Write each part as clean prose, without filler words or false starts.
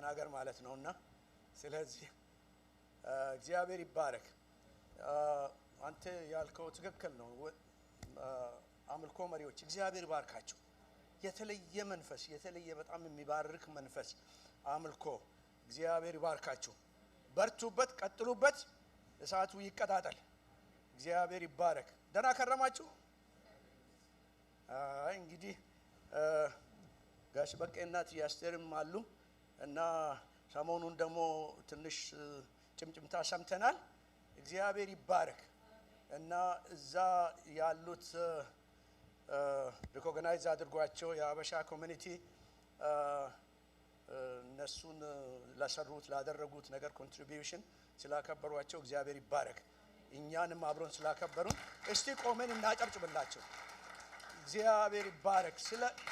ለመናገር ማለት ነውና ስለዚህ እግዚአብሔር ይባረክ አንተ ያልከው ትክክል ነው አምልኮ መሪዎች እግዚአብሔር ይባርካችሁ የተለየ መንፈስ የተለየ በጣም የሚባርክ መንፈስ አምልኮ እግዚአብሔር ይባርካችሁ በርቱበት ቀጥሉበት እሳቱ ይቀጣጣል እግዚአብሔር ይባረክ ደና ከረማችሁ እንግዲህ ጋሽ በቀናት ያስተርም አሉ እና ሰሞኑን ደግሞ ትንሽ ጭምጭምታ ሰምተናል እግዚአብሔር ይባረክ እና እዛ ያሉት ሪኮግናይዝ አድርጓቸው የአበሻ ኮሚኒቲ እነሱን ለሰሩት ላደረጉት ነገር ኮንትሪቢዩሽን ስላከበሯቸው እግዚአብሔር ይባረክ እኛንም አብሮን ስላከበሩን እስቲ ቆመን እናጨብጭብላቸው እግዚአብሔር ይባረክ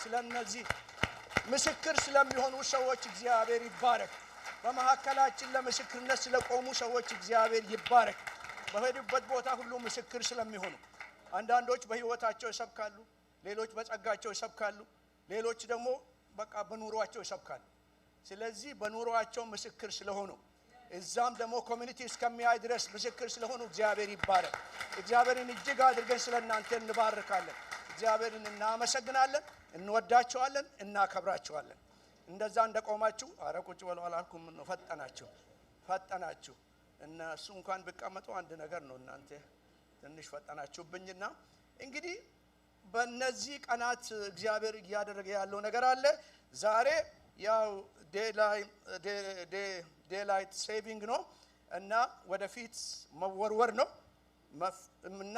ስለነዚህ ምስክር ስለሚሆኑ ሰዎች እግዚአብሔር ይባረክ በመሐከላችን ለምስክርነት ስለቆሙ ሰዎች እግዚአብሔር ይባረክ በሄዱበት ቦታ ሁሉ ምስክር ስለሚሆኑ አንዳንዶች በህይወታቸው ይሰብካሉ ሌሎች በጸጋቸው ይሰብካሉ ሌሎች ደግሞ በቃ በኑሮአቸው ይሰብካሉ ስለዚህ በኑሮአቸው ምስክር ስለሆኑ እዛም ደግሞ ኮሚኒቲ እስከሚያይ ድረስ ምስክር ስለሆኑ እግዚአብሔር ይባረክ እግዚአብሔርን እጅግ አድርገን ስለናንተ እንባርካለን እግዚአብሔርን እናመሰግናለን እንወዳቸዋለን እናከብራቸዋለን እንደዛ እንደቆማችሁ አረቁጭ ወለው አላልኩም ነው ፈጠናችሁ እነሱ እንኳን ቢቀመጡ አንድ ነገር ነው እናንተ ትንሽ ፈጠናችሁብኝና እንግዲህ በእነዚህ ቀናት እግዚአብሔር ያደረገ ያለው ነገር አለ ዛሬ ያው ዴላይት ሴቪንግ ነው እና ወደፊት መወርወር ነው እና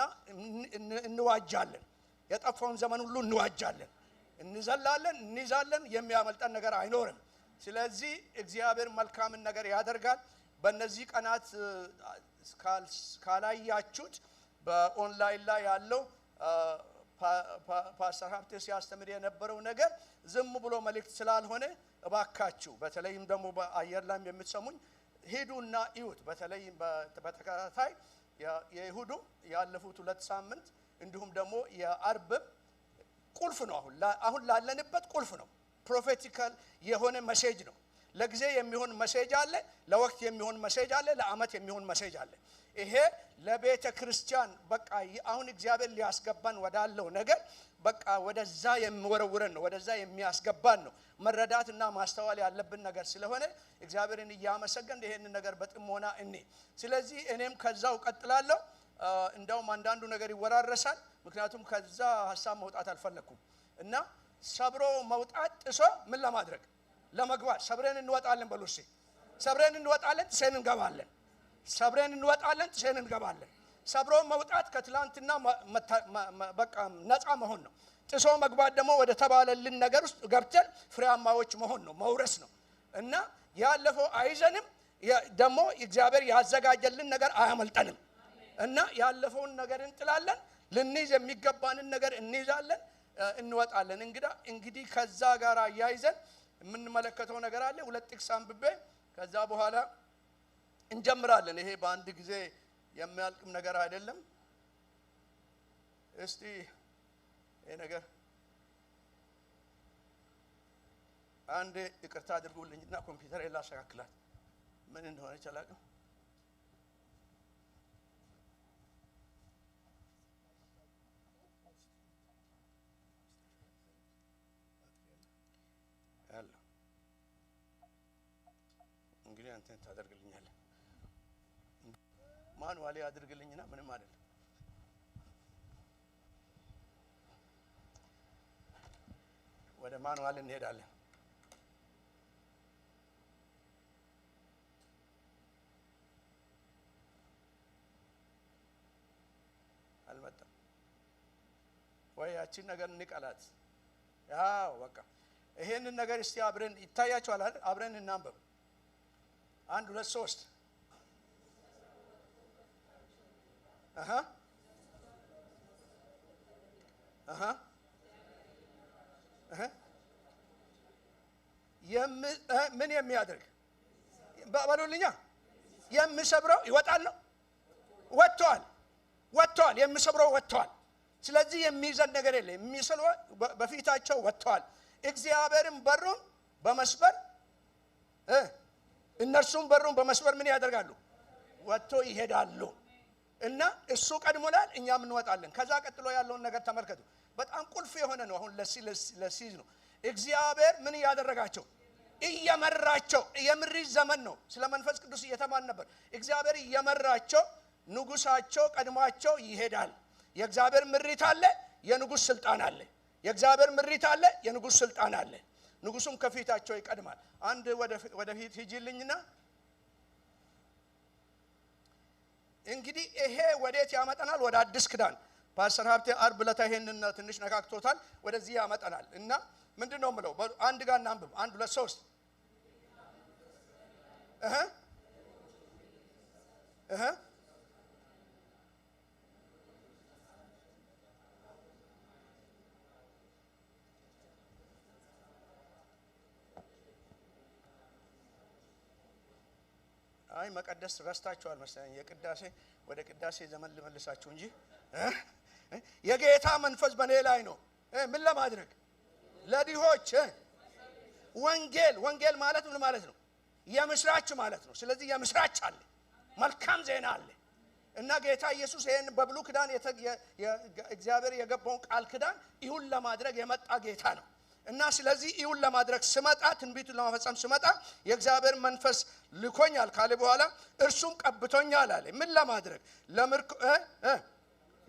እንዋጃለን የጠፋውን ዘመን ሁሉ እንዋጃለን እንዘላለን እንይዛለን የሚያመልጠን ነገር አይኖርም ስለዚህ እግዚአብሔር መልካምን ነገር ያደርጋል በእነዚህ ቀናት ካላያችሁት በኦንላይን ላይ ያለው ፓስተር ሀብቴ ሲያስተምር የነበረው ነገር ዝም ብሎ መልእክት ስላልሆነ እባካችሁ በተለይም ደግሞ በአየር ላይ የምትሰሙኝ ሄዱና እዩት በተለይም በተከታታይ የይሁዱ ያለፉት 2 ሳምንት እንዲሁም ደግሞ የአርብ ቁልፍ ነው አሁን ላለንበት ቁልፍ ነው ፕሮፌቲካል የሆነ ሜሴጅ ነው ለጊዜ የሚሆን ሜሴጅ አለ ለወቅት የሚሆን ሜሴጅ አለ ለአመት የሚሆን ሜሴጅ አለ ይሄ ለቤተ ክርስቲያን በቃ አሁን እግዚአብሔር ሊያስገባን ወዳለው ነገር በቃ ወደዛ የሚወረውረን ነው ወደዛ የሚያስገባን ነው መረዳትና ማስተዋል ያለብን ነገር ስለሆነ እግዚአብሔርን ያመሰገን ይሄንን ነገር በጥሞና ስለዚህ እኔም ከዛው ቀጥላለሁ እንዳው አንዳንዱ ነገር ይወራረሳል ምክንያቱም ከዛ ሐሳብ መውጣት አልፈለኩም እና ሰብሮ መውጣት ጥሶ ምን ለማድረግ ለመግባት ሰብረን እንወጣለን በሉሲ ሰብረን እንወጣለን ጥሰን እንገባለን ሰብረን እንወጣለን ጥሰን እንገባለን ሰብሮ መውጣት ከትላንትና በቃ ነፃ መሆን ነው ጥሶ መግባት ደግሞ ወደ ተባለልን ነገር ውስጥ ገብተን ፍሬያማዎች መሆን ነው መውረስ ነው እና ያለፈው አይዘንም ደግሞ እግዚአብሔር ያዘጋጀልን ነገር አያመልጠንም እና ያለፈውን ነገር እንጥላለን ልንይዝ የሚገባንን ነገር እንይዛለን እንወጣለን እንግዲህ ከዛ ጋር ያይዘን የምንመለከተው ነገር አለ ሁለት ጥቅስ አንብቤ ከዛ በኋላ እንጀምራለን ይሄ በአንድ ጊዜ የሚያልቅም ነገር አይደለም እስቲ ይሄ ነገር አንድ ይቅርታ አድርጉልኝና ኮምፒውተር ላስተካክላት ምን እንደሆነ ይችላልም እንግዲህ አንተ ታደርግልኛለህ ማኑዋሊ አድርግልኝና ምንም አይደለም ወደ ማኑዋል እንሄዳለን አልመጣም ወይ ያቺን ነገር እንቀላት ያው በቃ ይሄንን ነገር እስቲ አብረን ይታያችኋል አይደል አብረን እናንበብ 1 2 3 ምን የሚያደርግ ባባሉልኛ የሚሰብረው ይወጣል ነው ወጥቷል የሚሰብረው ወጥቷል ስለዚህ የሚይዘን ነገር የለም የሚሰልው በፊታቸው ወጥቷል እግዚአብሔርም በሩን በመስበር እነርሱም በሩን በመስበር ምን ያደርጋሉ? ወጥቶ ይሄዳሉ። እና እሱ ቀድሞናል፣ እኛም እንወጣለን። ከዛ ቀጥሎ ያለውን ነገር ተመልከቱ። በጣም ቁልፍ የሆነ ነው። አሁን ለሲዝ ነው እግዚአብሔር ምን ያደረጋቸው? እየመራቸው። የምሪት ዘመን ነው። ስለ መንፈስ ቅዱስ እየተማን ነበር። እግዚአብሔር እየመራቸው፣ ንጉሳቸው ቀድሟቸው ይሄዳል። የእግዚአብሔር ምሪት አለ፣ የንጉስ ስልጣን አለ። የእግዚአብሔር ምሪት አለ፣ የንጉስ ስልጣን አለ። ንጉሱም ከፊታቸው ይቀድማል። አንድ ወደፊት ሂጂልኝና እንግዲህ ይሄ ወዴት ያመጣናል? ወደ አዲስ ኪዳን። ፓስተር ሀብቴ አርብ ዕለት ይሄንን ትንሽ ነካክቶታል። ወደዚህ ያመጣናል። እና ምንድነው የምለው? አንድ ጋር እናንብብ። 1 2 3 አይ መቀደስ ረስታችኋል መሰለኝ። የቅዳሴ ወደ ቅዳሴ ዘመን ልመልሳችሁ እንጂ የጌታ መንፈስ በኔ ላይ ነው። ምን ለማድረግ? ለድሆች ወንጌል ማለት ምን ማለት ነው? የምስራች ማለት ነው። ስለዚህ የምስራች አለ፣ መልካም ዜና አለ። እና ጌታ ኢየሱስ ይሄን በብሉይ ኪዳን እግዚአብሔር የገባውን ቃል ኪዳን ይሁን ለማድረግ የመጣ ጌታ ነው። እና ስለዚህ ይሁን ለማድረግ ስመጣ፣ ትንቢቱን ለማፈጸም ስመጣ የእግዚአብሔር መንፈስ ልኮኛል ካለ በኋላ እርሱም ቀብቶኛል አለ። ምን ለማድረግ?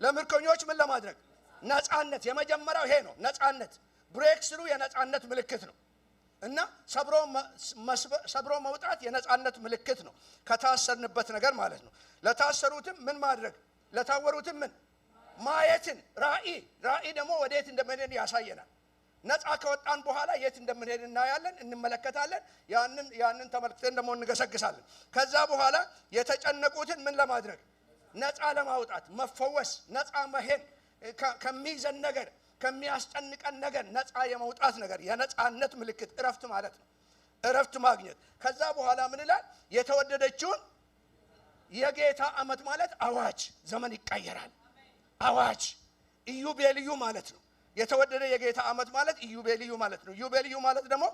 ለምርኮኞች ምን ለማድረግ? ነፃነት። የመጀመሪያው ይሄ ነው፣ ነፃነት። ብሬክ ስሩ የነፃነት ምልክት ነው። እና ሰብሮ መውጣት የነፃነት ምልክት ነው፣ ከታሰርንበት ነገር ማለት ነው። ለታሰሩትም ምን ማድረግ? ለታወሩትም ምን ማየትን። ራእይ ደግሞ ወዴት እንደምንሄድ ያሳየናል። ነፃ ከወጣን በኋላ የት እንደምንሄድ እናያለን፣ እንመለከታለን። ያንን ተመልክተን ደግሞ እንገሰግሳለን። ከዛ በኋላ የተጨነቁትን ምን ለማድረግ? ነፃ ለማውጣት፣ መፈወስ፣ ነፃ መሄድ፣ ከሚይዘን ነገር፣ ከሚያስጨንቀን ነገር ነፃ የመውጣት ነገር፣ የነፃነት ምልክት እረፍት ማለት ነው። እረፍት ማግኘት። ከዛ በኋላ ምን ይላል? የተወደደችውን የጌታ ዓመት ማለት አዋጅ፣ ዘመን ይቀየራል። አዋጅ ኢዮቤልዩ ማለት ነው። የተወደደ የጌታ ዓመት ማለት ኢዮቤልዩ ማለት ነው። ኢዮቤልዩ ማለት ደግሞ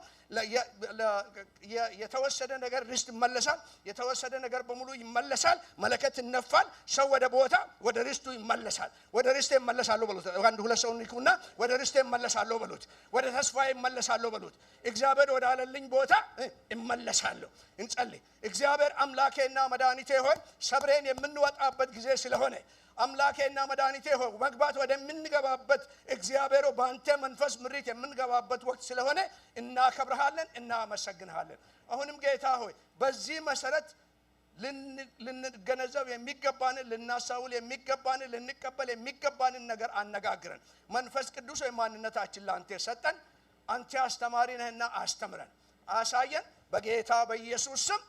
የተወሰደ ነገር ርስት ይመለሳል። የተወሰደ ነገር በሙሉ ይመለሳል። መለከት ይነፋል። ሰው ወደ ቦታ ወደ ርስቱ ይመለሳል። ወደ ርስቴ ይመለሳለሁ በሉት። አንድ ሁለት ሰው ንኩና ወደ ርስቴ ይመለሳለሁ በሉት። ወደ ተስፋዬ ይመለሳለሁ በሉት። እግዚአብሔር ወደ አለልኝ ቦታ ይመለሳለሁ። እንጸልይ። እግዚአብሔር አምላኬና መድኃኒቴ ሆይ ሰብሬን የምንወጣበት ጊዜ ስለሆነ አምላኬና መድኃኒቴ ሆይ መግባት ወደምንገባበት እግዚአብሔር በአንተ መንፈስ ምሪት የምንገባበት ወቅት ስለሆነ እናከብርሃለን፣ እናመሰግንሃለን። አሁንም ጌታ ሆይ በዚህ መሰረት ልንገነዘብ የሚገባንን፣ ልናሳውል የሚገባንን፣ ልንቀበል የሚገባንን ነገር አነጋግረን። መንፈስ ቅዱስ ማንነታችን ለአንተ ሰጠን። አንተ አስተማሪ ነህና አስተምረን፣ አሳየን። በጌታ በኢየሱስ ስም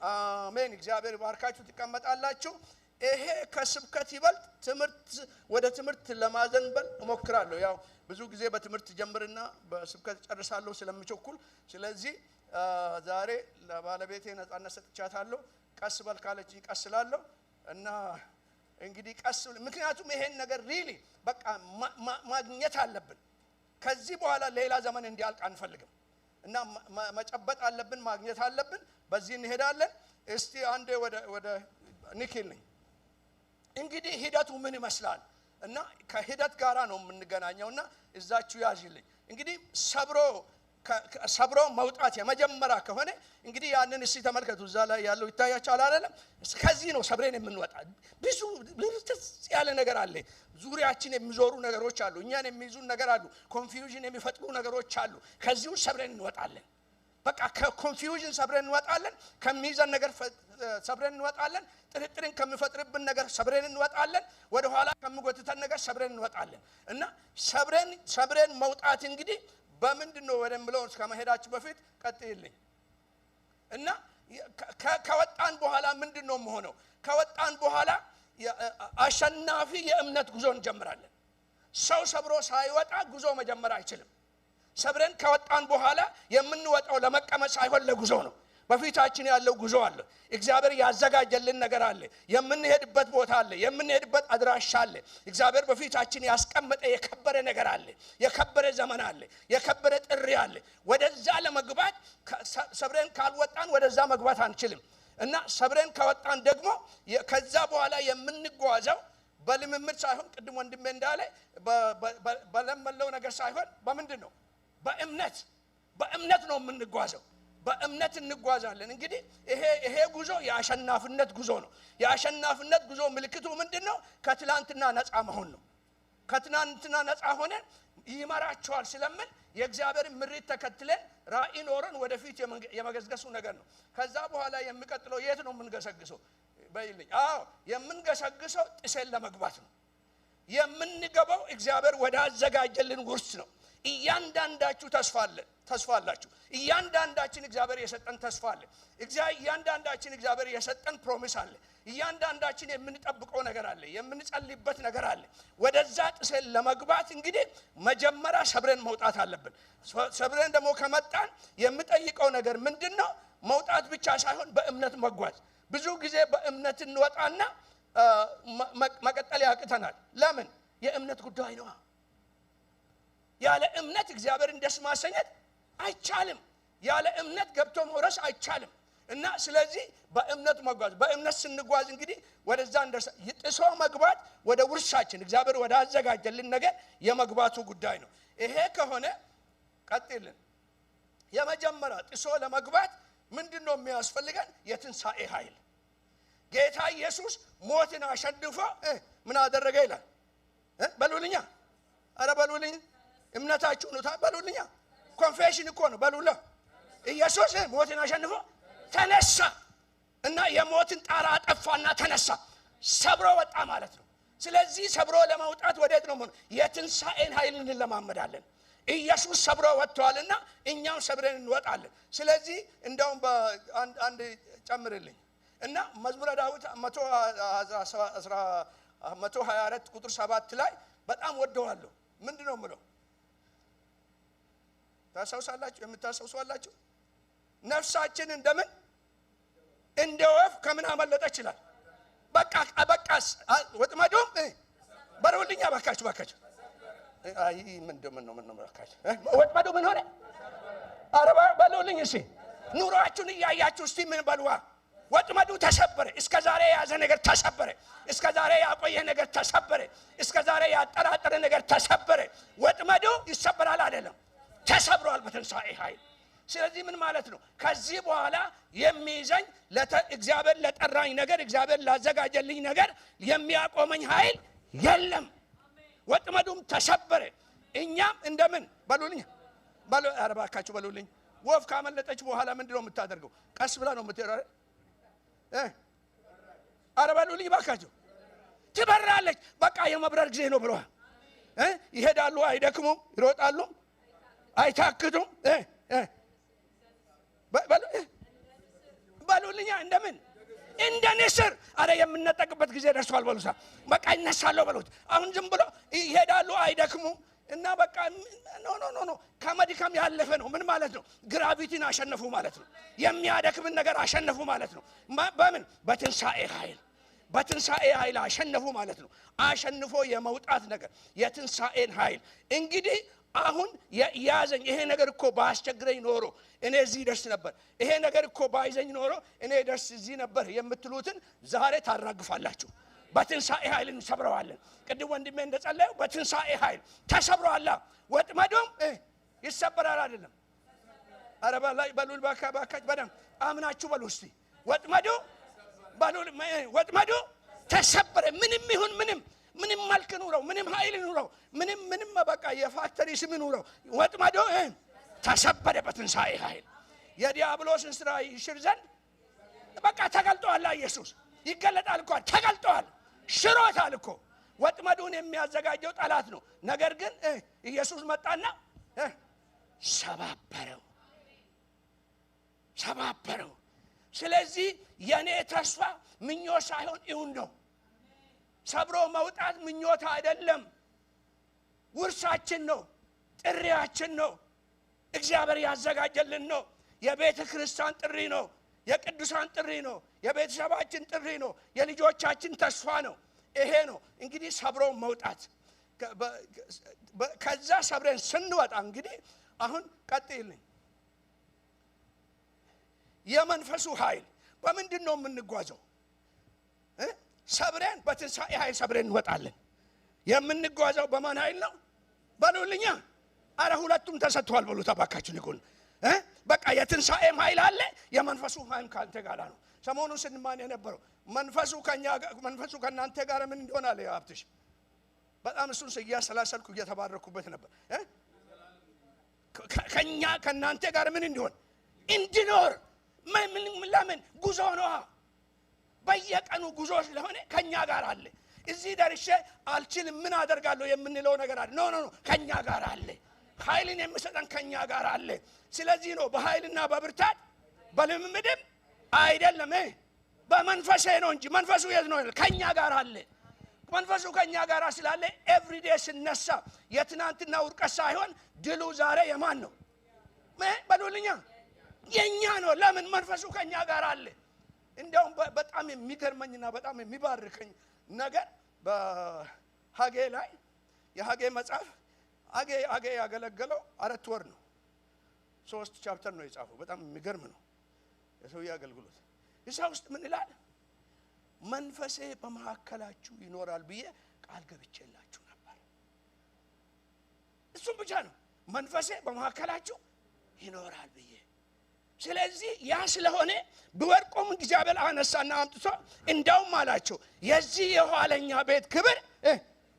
አሜን። እግዚአብሔር ባርካችሁ ትቀመጣላችሁ። ይሄ ከስብከት ይበልጥ ወደ ትምህርት ለማዘንበል እሞክራለሁ። ያው ብዙ ጊዜ በትምህርት ጀምርና በስብከት ጨርሳለሁ ስለምቸኩል። ስለዚህ ዛሬ ለባለቤቴ ነፃነት ሰጥቻታለሁ። ቀስ በል ካለችኝ ቀስላለሁ። እና እንግዲህ ምክንያቱም ይሄን ነገር ሪሊ በቃ ማግኘት አለብን። ከዚህ በኋላ ሌላ ዘመን እንዲያልቅ አንፈልግም። እና መጨበጥ አለብን፣ ማግኘት አለብን። በዚህ እንሄዳለን። እስቲ አንዴ ወደ ንኪል ነኝ። እንግዲህ ሂደቱ ምን ይመስላል? እና ከሂደት ጋራ ነው የምንገናኘውና እዛችሁ ያዥልኝ። እንግዲህ ሰብሮ መውጣት የመጀመሪያ ከሆነ እንግዲህ ያንን እስቲ ተመልከቱ። እዛ ላይ ያለው ይታያችኋል አይደለም? ከዚህ ነው ሰብሬን የምንወጣ። ብዙ ያለ ነገር አለ። ዙሪያችን የሚዞሩ ነገሮች አሉ። እኛን የሚይዙን ነገር አሉ። ኮንፊውዥን የሚፈጥሩ ነገሮች አሉ። ከዚሁ ሰብሬን እንወጣለን። በቃ ከኮንፊውዥን ሰብሬን እንወጣለን። ከሚይዘን ነገር ሰብሬን እንወጣለን። ጥርጥርን ከሚፈጥርብን ነገር ሰብሬን እንወጣለን። ወደ ኋላ ከሚጎትተን ነገር ሰብሬን እንወጣለን። እና ሰብሬን መውጣት እንግዲህ በምንድን ነው ወደምለው ከመሄዳችሁ በፊት ቀጥይልኝ። እና ከወጣን በኋላ ምንድን ነው የምሆነው? ከወጣን በኋላ አሸናፊ የእምነት ጉዞ እንጀምራለን። ሰው ሰብሮ ሳይወጣ ጉዞ መጀመር አይችልም። ሰብረን ከወጣን በኋላ የምንወጣው ለመቀመጥ ሳይሆን ለጉዞ ነው። በፊታችን ያለው ጉዞ አለ። እግዚአብሔር ያዘጋጀልን ነገር አለ። የምንሄድበት ቦታ አለ። የምንሄድበት አድራሻ አለ። እግዚአብሔር በፊታችን ያስቀመጠ የከበረ ነገር አለ። የከበረ ዘመን አለ። የከበረ ጥሪ አለ። ወደዛ ለመግባት ሰብረን ካልወጣን ወደዛ መግባት አንችልም። እና ሰብረን ከወጣን ደግሞ ከዛ በኋላ የምንጓዘው በልምምድ ሳይሆን ቅድም ወንድሜ እንዳለ በለመለው ነገር ሳይሆን በምንድን ነው? በእምነት ነው የምንጓዘው። በእምነት እንጓዛለን። እንግዲህ ይሄ ጉዞ የአሸናፊነት ጉዞ ነው። የአሸናፊነት ጉዞ ምልክቱ ምንድነው? ከትላንትና ነፃ መሆን ነው። ከትላንትና ነፃ ሆነን ይመራቸዋል ስለምን የእግዚአብሔር ምሪት ተከትለን ራእይ ኖረን ወደፊት የመገስገሱ ነገር ነው። ከዛ በኋላ የሚቀጥለው የት ነው የምንገሰግሰው? በይልኝ። የምንገሰግሰው ጥሰን ለመግባት ነው። የምንገባው እግዚአብሔር ወዳዘጋጀልን ውርስ ነው። እያንዳንዳችሁ ተስፋ አላችሁ። እያንዳንዳችን እግዚአብሔር የሰጠን ተስፋ አለ። እያንዳንዳችን እግዚአብሔር የሰጠን ፕሮሚስ አለ። እያንዳንዳችን የምንጠብቀው ነገር አለ። የምንጸልይበት ነገር አለ። ወደዛ ጥሰን ለመግባት እንግዲህ መጀመሪያ ሰብረን መውጣት አለብን። ሰብረን ደግሞ ከመጣን የምጠይቀው ነገር ምንድነው? መውጣት ብቻ ሳይሆን በእምነት መጓዝ። ብዙ ጊዜ በእምነት እንወጣና መቀጠል ያቅተናል። ለምን? የእምነት ጉዳይ ነው። ያለ እምነት እግዚአብሔርን ደስ ማሰኘት አይቻልም። ያለ እምነት ገብቶ መውረስ አይቻልም። እና ስለዚህ በእምነት መጓዝ። በእምነት ስንጓዝ እንግዲህ ወደዛ እንደርሳ። ጥሶ መግባት ወደ ውርሳችን እግዚአብሔር ወደ አዘጋጀልን ነገር የመግባቱ ጉዳይ ነው። ይሄ ከሆነ ቀጥልን። የመጀመሪያ ጥሶ ለመግባት ምንድነው የሚያስፈልገን? የትንሣኤ ኃይል። ጌታ ኢየሱስ ሞትን አሸንፎ ምን አደረገ ይላል? በሉልኛ። አረ በሉልኝ። እምነታችሁ ነው ታበሉልኛ። ኮንፌሽን እኮ ነው። በሉላ። ኢየሱስ ሞትን አሸንፎ ተነሳ እና የሞትን ጣራ አጠፋና ተነሳ። ሰብሮ ወጣ ማለት ነው። ስለዚህ ሰብሮ ለማውጣት ወዴት ነው? የትንሣኤን ኃይል እንለማመዳለን። ኢየሱስ ሰብሮ ወጥቷልና እኛም ሰብረን እንወጣለን። ስለዚህ እንደውም አንድ ጨምርልኝ እና መዝሙረ ዳዊት 124 ቁጥር 7 ላይ በጣም ወደዋለሁ። ምንድነው የምለው? ታሳውሳላችሁ? የምታሳውሷላችሁ? ነፍሳችን እንደምን እንደ ወፍ ከምን አመለጠች ይላል። በቃ ወጥመዱም በሩልኛ ባካችሁ። አይ ምን ነው ባካችሁ? ወጥመዱ ምን ሆነ? አረባ በሉልኝ። እሺ ኑሯችሁን እያያችሁ እስቲ ምን በሉዋ? ወጥመዱ ተሰበረ። እስከ ዛሬ የያዘ ነገር ተሰበረ። እስከ ዛሬ ያቆየ ነገር ተሰበረ። እስከ ዛሬ ያጠራጠረ ነገር ተሰበረ። ወጥመዱ ይሰበራል አይደለም? ተሰብሯል በትንሣኤ ኃይል። ስለዚህ ምን ማለት ነው? ከዚህ በኋላ የሚይዘኝ እግዚአብሔር ለጠራኝ ነገር፣ እግዚአብሔር ላዘጋጀልኝ ነገር የሚያቆመኝ ኃይል የለም። ወጥመዱም ተሰበረ። እኛም እንደምን በሉልኝ። ኧረ እባካችሁ በሉልኝ። ወፍ ካመለጠች በኋላ ምንድነው የምታደርገው? ቀስ ብላ ነው የምትሄደው። ኧረ በሉልኝ እባካችሁ። ትበራለች። በቃ የመብረር ጊዜ ነው ብለዋል። ይሄዳሉ፣ አይደክሙም፣ ይሮጣሉ፣ አይታክቱም። በሉልኛ እንደምን እንደ ንስር። አረ የምንነጠቅበት ጊዜ ደርሷል በሉሳ። በቃ ይነሳለሁ በሉት። አሁን ዝም ብሎ ይሄዳሉ፣ አይደክሙም። እና በቃ ኖ ከመድከም ያለፈ ነው። ምን ማለት ነው? ግራቪቲን አሸነፉ ማለት ነው። የሚያደክምን ነገር አሸነፉ ማለት ነው። በምን? በትንሣኤ ኃይል። በትንሣኤ ኃይል አሸነፉ ማለት ነው። አሸንፎ የመውጣት ነገር የትንሣኤን ኃይል እንግዲህ አሁን ያዘኝ። ይሄ ነገር እኮ ባስቸግረኝ ኖሮ እኔ እዚህ ደርስ ነበር። ይሄ ነገር እኮ ባይዘኝ ኖሮ እኔ ደርስ እዚህ ነበር የምትሉትን ዛሬ ታራግፋላችሁ። በትንሣኤ ኃይል እንሰብረዋለን። ቅድም ወንድሜ እንደጸለየው በትንሣኤ ኃይል ተሰብሯል። ወጥመዱም ይሰበራል አይደለም? አረ በሉል ባካች በደም አምናችሁ በሉ እስቲ። ወጥመዱ ተሰበረ። ምንም ይሁን ምንም መልክ ኑረው፣ ምንም ኃይል ኑረው፣ ምንም በቃ የፋክተሪ ስም ኑረው፣ ወጥመዱ ተሰበረ በትንሣኤ ኃይል። የዲያብሎስን ስራ ይሽር ዘንድ በቃ ተገልጧል። ኢየሱስ ይገለጣል እኮ ተገልጧል። ሽሮታል እኮ። ወጥመዱን የሚያዘጋጀው ጠላት ነው። ነገር ግን ኢየሱስ መጣና ሰባበረው። ስለዚህ የኔ ተስፋ ምኞት ሳይሆን እውን ነው። ሰብሮ መውጣት ምኞት አይደለም፣ ውርሳችን ነው፣ ጥሪያችን ነው፣ እግዚአብሔር ያዘጋጀልን ነው። የቤተ ክርስቲያን ጥሪ ነው። የቅዱሳን ጥሪ ነው። የቤተሰባችን ጥሪ ነው። የልጆቻችን ተስፋ ነው። ይሄ ነው እንግዲህ ሰብሮ መውጣት። ከዛ ሰብረን ስንወጣ እንግዲህ አሁን ቀጥይልኝ። የመንፈሱ ኃይል በምንድን ነው የምንጓዘው? ሰብረን በትንሣኤ ኃይል ሰብረን እንወጣለን። የምንጓዘው በማን ኃይል ነው በሉልኛ? አረ ሁለቱም ተሰጥቷል በሉ ተባካችሁ ንቁን። በቃ የትንሣኤም ኃይል አለ፣ የመንፈሱ ኃይል ካንተ ጋር ነው። ሰሞኑን ስንማን የነበረው መንፈሱ ከእናንተ ጋር ምን እንደሆነ አለ ሀብትሽ። በጣም እሱን እያሰላሰልኩ እየተባረኩበት ነበር። ከእናንተ ጋር ምን እንዲሆን እንዲኖር። ለምን ጉዞ ነው፣ በየቀኑ ጉዞ ስለሆነ ከኛ ጋር አለ። እዚህ ደርሼ አልችልም ምን አደርጋለሁ የምንለው ነገር አለ። ኖ ከኛ ጋር አለ። ኃይልን የሚሰጠን ከኛ ጋር አለ። ስለዚህ ነው በኃይልና በብርታት በልምምድም አይደለም በመንፈሴ ነው እንጂ። መንፈሱ የት ነው? ከኛ ጋር አለ። መንፈሱ ከኛ ጋር ስላለ ኤቭሪዴ ስነሳ የትናንትና ውርቀት ሳይሆን ድሉ ዛሬ የማን ነው በሉልኛ? የኛ ነው። ለምን? መንፈሱ ከኛ ጋር አለ። እንደውም በጣም የሚገርመኝና በጣም የሚባርከኝ ነገር በሐጌ ላይ የሐጌ መጽሐፍ ሐጌ ያገለገለው 4 ወር ነው። 3 ቻፕተር ነው የጻፈው። በጣም የሚገርም ነው የሰውዬ አገልግሎት። እዛ ውስጥ ምን ይላል? መንፈሴ በመካከላችሁ ይኖራል ብዬ ቃል ገብቼላችሁ ነበር። እሱም ብቻ ነው መንፈሴ በመካከላችሁ ይኖራል ብዬ። ስለዚህ ያ ስለሆነ በወርቁም እግዚአብሔር አነሳና አምጥቶ እንደውም አላቸው የዚህ የኋለኛ ቤት ክብር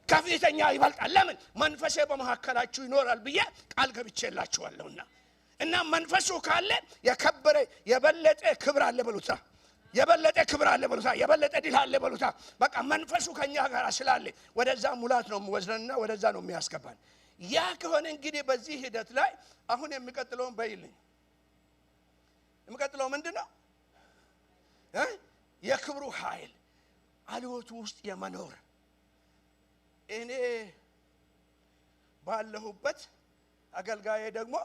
ከፊተኛ ይበልጣል። ለምን? መንፈሴ በመካከላችሁ ይኖራል ብዬ ቃል ገብቼላችኋለሁና። እና መንፈሱ ካለ የከበረ የበለጠ ክብር አለ በሉታ። የበለጠ ክብር አለ በሉታ። የበለጠ ድል አለ በሉታ። በቃ መንፈሱ ከኛ ጋር ስላለ ወደዛ ሙላት ነው የሚወስደንና ወደዛ ነው የሚያስገባን። ያ ከሆነ እንግዲህ በዚህ ሂደት ላይ አሁን የሚቀጥለውን በይልኝ። የሚቀጥለው ምንድነው? የክብሩ ኃይል አልወቱ ውስጥ የመኖር እኔ ባለሁበት አገልጋዬ ደግሞ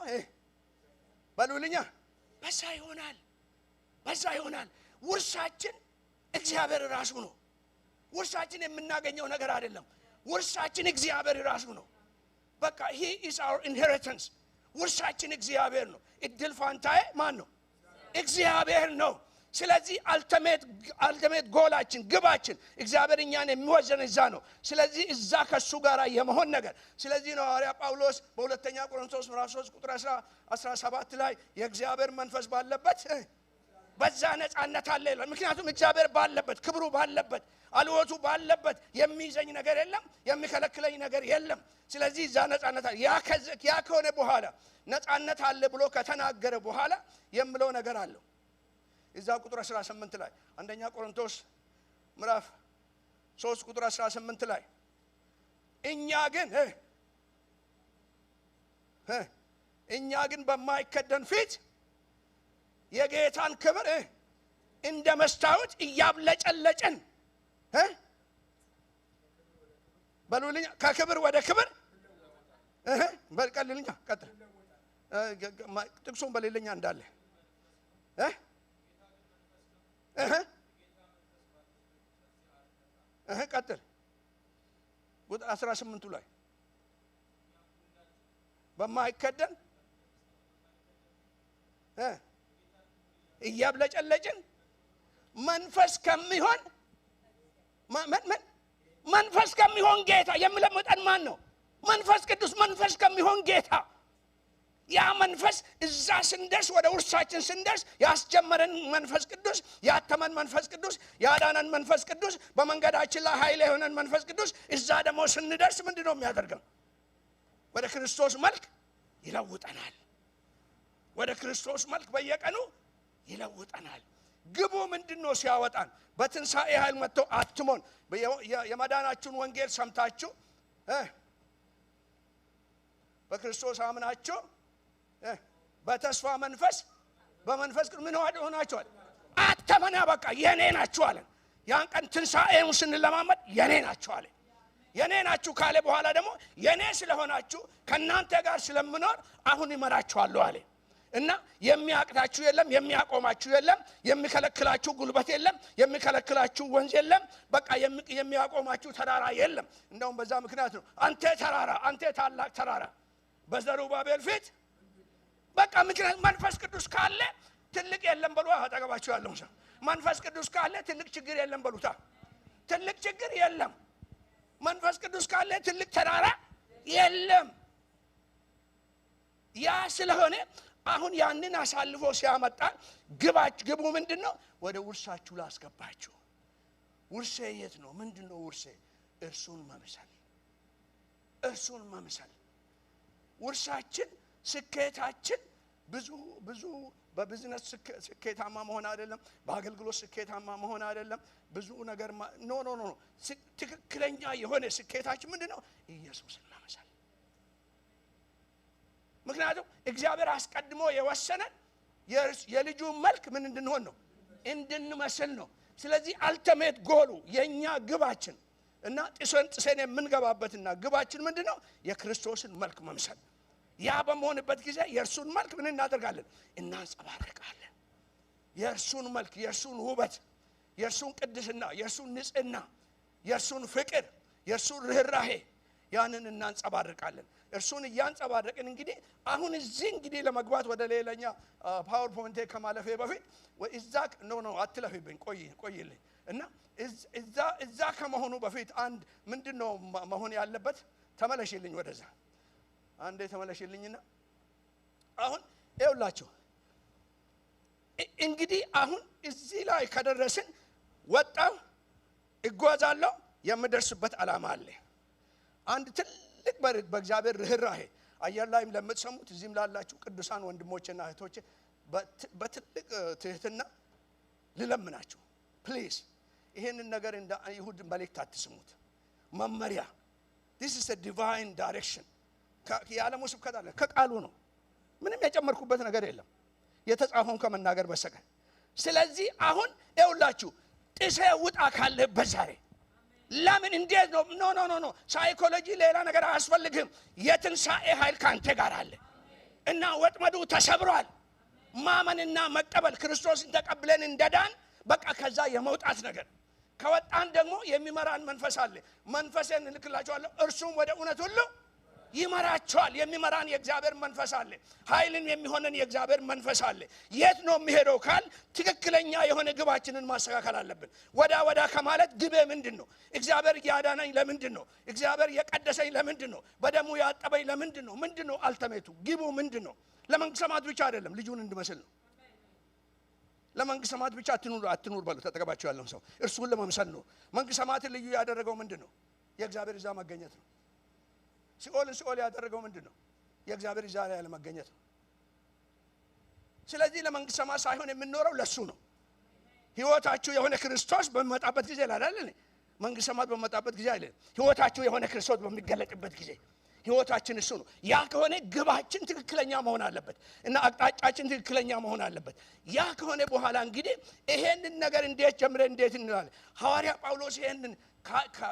በሉልኛ በዛ ይሆናል። ውርሳችን እግዚአብሔር ራሱ ነው። ውርሳችን የምናገኘው ነገር አይደለም። ውርሳችን እግዚአብሔር ራሱ ነው። በቃ he is our inheritance። ውርሳችን እግዚአብሔር ነው። እድል ፋንታዬ ማን ነው? እግዚአብሔር ነው። ስለዚህ አልቲሜት ጎላችን ግባችን እግዚአብሔር እኛን የሚወዘን እዛ ነው። ስለዚህ እዛ ከሱ ጋር የመሆን ነገር። ስለዚህ ነው ሐዋርያ ጳውሎስ በሁለተኛ ቆሮንቶስ ምዕራፍ 3 ቁጥር 17 ላይ የእግዚአብሔር መንፈስ ባለበት በዛ ነፃነት አለ ይላል። ምክንያቱም እግዚአብሔር ባለበት፣ ክብሩ ባለበት፣ አልወቱ ባለበት የሚይዘኝ ነገር የለም፣ የሚከለክለኝ ነገር የለም። ስለዚህ እዛ ነፃነት አለ። ያ ከሆነ በኋላ ነፃነት አለ ብሎ ከተናገረ በኋላ የምለው ነገር አለው። እዛ ቁጥር 18 ላይ አንደኛ ቆሮንቶስ ምዕራፍ 3 ቁጥር 18 ላይ እኛ ግን በማይከደን ፊት የጌታን ክብር እንደ መስታወት እያብለጨለጭን በሉልኛ ከክብር ወደ ክብር በልቀልልኛ ቀጥል ጥቅሱን በሌለኛ እንዳለ ቀጥል ቁጥር 18 ላይ በማይከደን እያብለጨለጭን መንፈስ ከሚሆን ጌታ የሚለምጠን ማን ነው? መንፈስ ቅዱስ። መንፈስ ከሚሆን ጌታ ያ መንፈስ እዛ ስንደርስ ወደ ውርሳችን ስንደርስ ያስጀመረን መንፈስ ቅዱስ፣ ያተመን መንፈስ ቅዱስ፣ ያዳነን መንፈስ ቅዱስ፣ በመንገዳችን ላይ ኃይል የሆነን መንፈስ ቅዱስ እዛ ደግሞ ስንደርስ ምንድነው የሚያደርገው? ወደ ክርስቶስ መልክ ይለውጠናል። ወደ ክርስቶስ መልክ በየቀኑ ይለውጠናል። ግቡ ምንድነው? ሲያወጣን በትንሣኤ ኃይል መጥቶ አትሞን የመዳናችሁን ወንጌል ሰምታችሁ በክርስቶስ አምናችሁ በተስፋ መንፈስ በመንፈስ ቅዱስ ምን ሆናችኋል? አተመና በቃ የኔ ናችሁ አለን። ያን ቀን ትንሣኤውን ስንለማመድ የኔ ናችሁ አለ። የኔ ናችሁ ካለ በኋላ ደግሞ የኔ ስለሆናችሁ ከናንተ ጋር ስለምኖር አሁን ይመራችኋለሁ አለ። እና የሚያቅታችሁ የለም፣ የሚያቆማችሁ የለም፣ የሚከለክላችሁ ጉልበት የለም፣ የሚከለክላችሁ ወንዝ የለም። በቃ የሚያቆማችሁ ተራራ የለም። እንደውም በዛ ምክንያት ነው አንተ ተራራ፣ አንተ ታላቅ ተራራ በዘሩባቤል ፊት በቃ ምክንያት መንፈስ ቅዱስ ካለ ትልቅ የለም በሉ። አጠገባችሁ ያለው ሰው መንፈስ ቅዱስ ካለ ትልቅ ችግር የለም በሉታ። ትልቅ ችግር የለም። መንፈስ ቅዱስ ካለ ትልቅ ተራራ የለም። ያ ስለሆነ አሁን ያንን አሳልፎ ሲያመጣ ግቡ ምንድነው? ወደ ውርሳችሁ ላስገባችሁ። ውርሴ የት ነው? ምንድነው ውርሴ? እርሱን መምሰል፣ እርሱን መምሰል። ውርሳችን ስኬታችን ብዙ በቢዝነስ ስኬታማ መሆን አይደለም፣ በአገልግሎት ስኬታማ መሆን አይደለም። ብዙ ነገር ኖ ትክክለኛ የሆነ ስኬታችን ምንድነው? ኢየሱስን መምሰል። ምክንያቱም እግዚአብሔር አስቀድሞ የወሰነን የልጁ መልክ ምን እንድንሆን ነው? እንድንመስል ነው። ስለዚህ አልቲሜት ጎሉ የኛ ግባችን እና ጥሰን የምንገባበትና ግባችን ምንድነው? የክርስቶስን መልክ መምሰል። ያ በመሆንበት ጊዜ የእርሱን መልክ ምን እናደርጋለን? እናንጸባርቃለን። የእርሱን መልክ፣ የእርሱን ውበት፣ የእርሱን ቅድስና፣ የእርሱን ንጽህና፣ የእርሱን ፍቅር፣ የእርሱን ርህራሄ ያንን እናንጸባርቃለን። እርሱን እያንጸባረቅን እንግዲህ አሁን እዚህ እንግዲህ ለመግባት ወደ ሌላኛ ፓወርፖይንት ከማለፌ በፊት እዛ ኖ አትለፊብኝ፣ ቆይልኝ እና እዛ ከመሆኑ በፊት አንድ ምንድነው መሆን ያለበት? ተመለሽልኝ ወደዛ አንዴ ተመለሽልኝና አሁን ይኸውላችሁ እንግዲህ አሁን እዚህ ላይ ከደረስን ወጣው እጓዛለሁ የምደርስበት ዓላማ አለ። አንድ ትልቅ በእግዚአብሔር ርህራሄ አየር ላይም ለምትሰሙት እዚህም ላላችሁ ቅዱሳን ወንድሞችና እህቶች በትልቅ ትህትና ልለምናችሁ ፕሊዝ ይሄንን ነገር እንደ ይሁድ መልእክት አትስሙት። መመሪያ this is a divine direction ከዓለሙ ስብከት አለ ከቃሉ ነው። ምንም የጨመርኩበት ነገር የለም የተጻፈውን ከመናገር በስተቀር። ስለዚህ አሁን ይኸውላችሁ ጥሴ ውጣ ካለበት ዛሬ ለምን እንዴት ነው? ኖ ሳይኮሎጂ ሌላ ነገር አያስፈልግም። የትንሣኤ ኃይል ካንተ ጋር አለ እና ወጥመዱ ተሰብሯል። ማመንና መቀበል ክርስቶስን ተቀብለን እንደዳን በቃ ከዛ የመውጣት ነገር ከወጣን ደግሞ የሚመራን መንፈስ አለ። መንፈስን ልክላችኋለሁ እርሱም ወደ እውነት ሁሉ ይመራቸዋል። የሚመራን የእግዚአብሔር መንፈስ አለ። ኃይልን የሚሆነን የእግዚአብሔር መንፈስ አለ። የት ነው የሚሄደው ካል ትክክለኛ የሆነ ግባችንን ማስተካከል አለብን። ወዳ ከማለት ግቤ ምንድነው? እግዚአብሔር ያዳነኝ ለምንድነው? እግዚአብሔር የቀደሰኝ ለምንድነው? በደሙ ያጠበኝ ለምንድነው? ምንድነው አልተሜቱ? ግቡ ምንድነው? ለመንግስተ ሰማያት ብቻ አይደለም ልጁን እንድመስል ነው። ለመንግስተ ሰማያት ብቻ አትኑር በሉ ተጠቀባቸው ያለው ሰው እርሱን ለመምሰል ነው። መንግስተ ሰማያትን ልዩ ያደረገው ምንድነው? የእግዚአብሔር እዛ መገኘት ነው። ሲኦል ያደረገው ምንድነው? የእግዚአብሔር እዛ ላይ ያለ መገኘት ነው። ስለዚህ ለመንግስተ ሰማያት ሳይሆን የምንኖረው ለሱ ነው። ህይወታችሁ የሆነ ክርስቶስ በመጣበት ጊዜ አይደል? መንግስተ ሰማያት በመጣበት ጊዜ አይደል? ህይወታችሁ የሆነ ክርስቶስ በሚገለጥበት ጊዜ ህይወታችን እሱ ነው። ያ ከሆነ ግባችን ትክክለኛ መሆን አለበት እና አቅጣጫችን ትክክለኛ መሆን አለበት። ያ ከሆነ በኋላ እንግዲህ ይሄንን ነገር እንዴት ጀምረን እንዴት እንላለን? ሐዋርያ ጳውሎስ ይሄንን